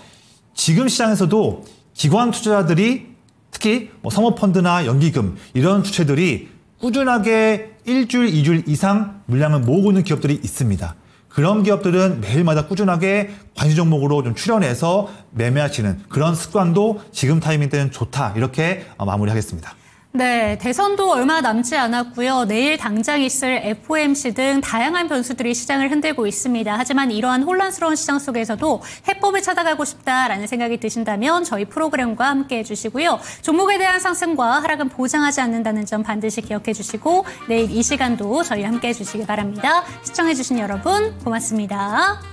지금 시장에서도 기관 투자자들이 특히 뭐 사모펀드나 연기금 이런 주체들이 꾸준하게 일주일, 2주일 이상 물량을 모으고 있는 기업들이 있습니다. 그런 기업들은 매일마다 꾸준하게 관심 종목으로 좀 출연해서 매매하시는 그런 습관도 지금 타이밍 때는 좋다. 이렇게 마무리하겠습니다. 네, 대선도 얼마 남지 않았고요. 내일 당장 있을 FOMC 등 다양한 변수들이 시장을 흔들고 있습니다. 하지만 이러한 혼란스러운 시장 속에서도 해법을 찾아가고 싶다라는 생각이 드신다면 저희 프로그램과 함께해 주시고요. 종목에 대한 상승과 하락은 보장하지 않는다는 점 반드시 기억해 주시고 내일 이 시간도 저희와 함께해 주시기 바랍니다. 시청해 주신 여러분 고맙습니다.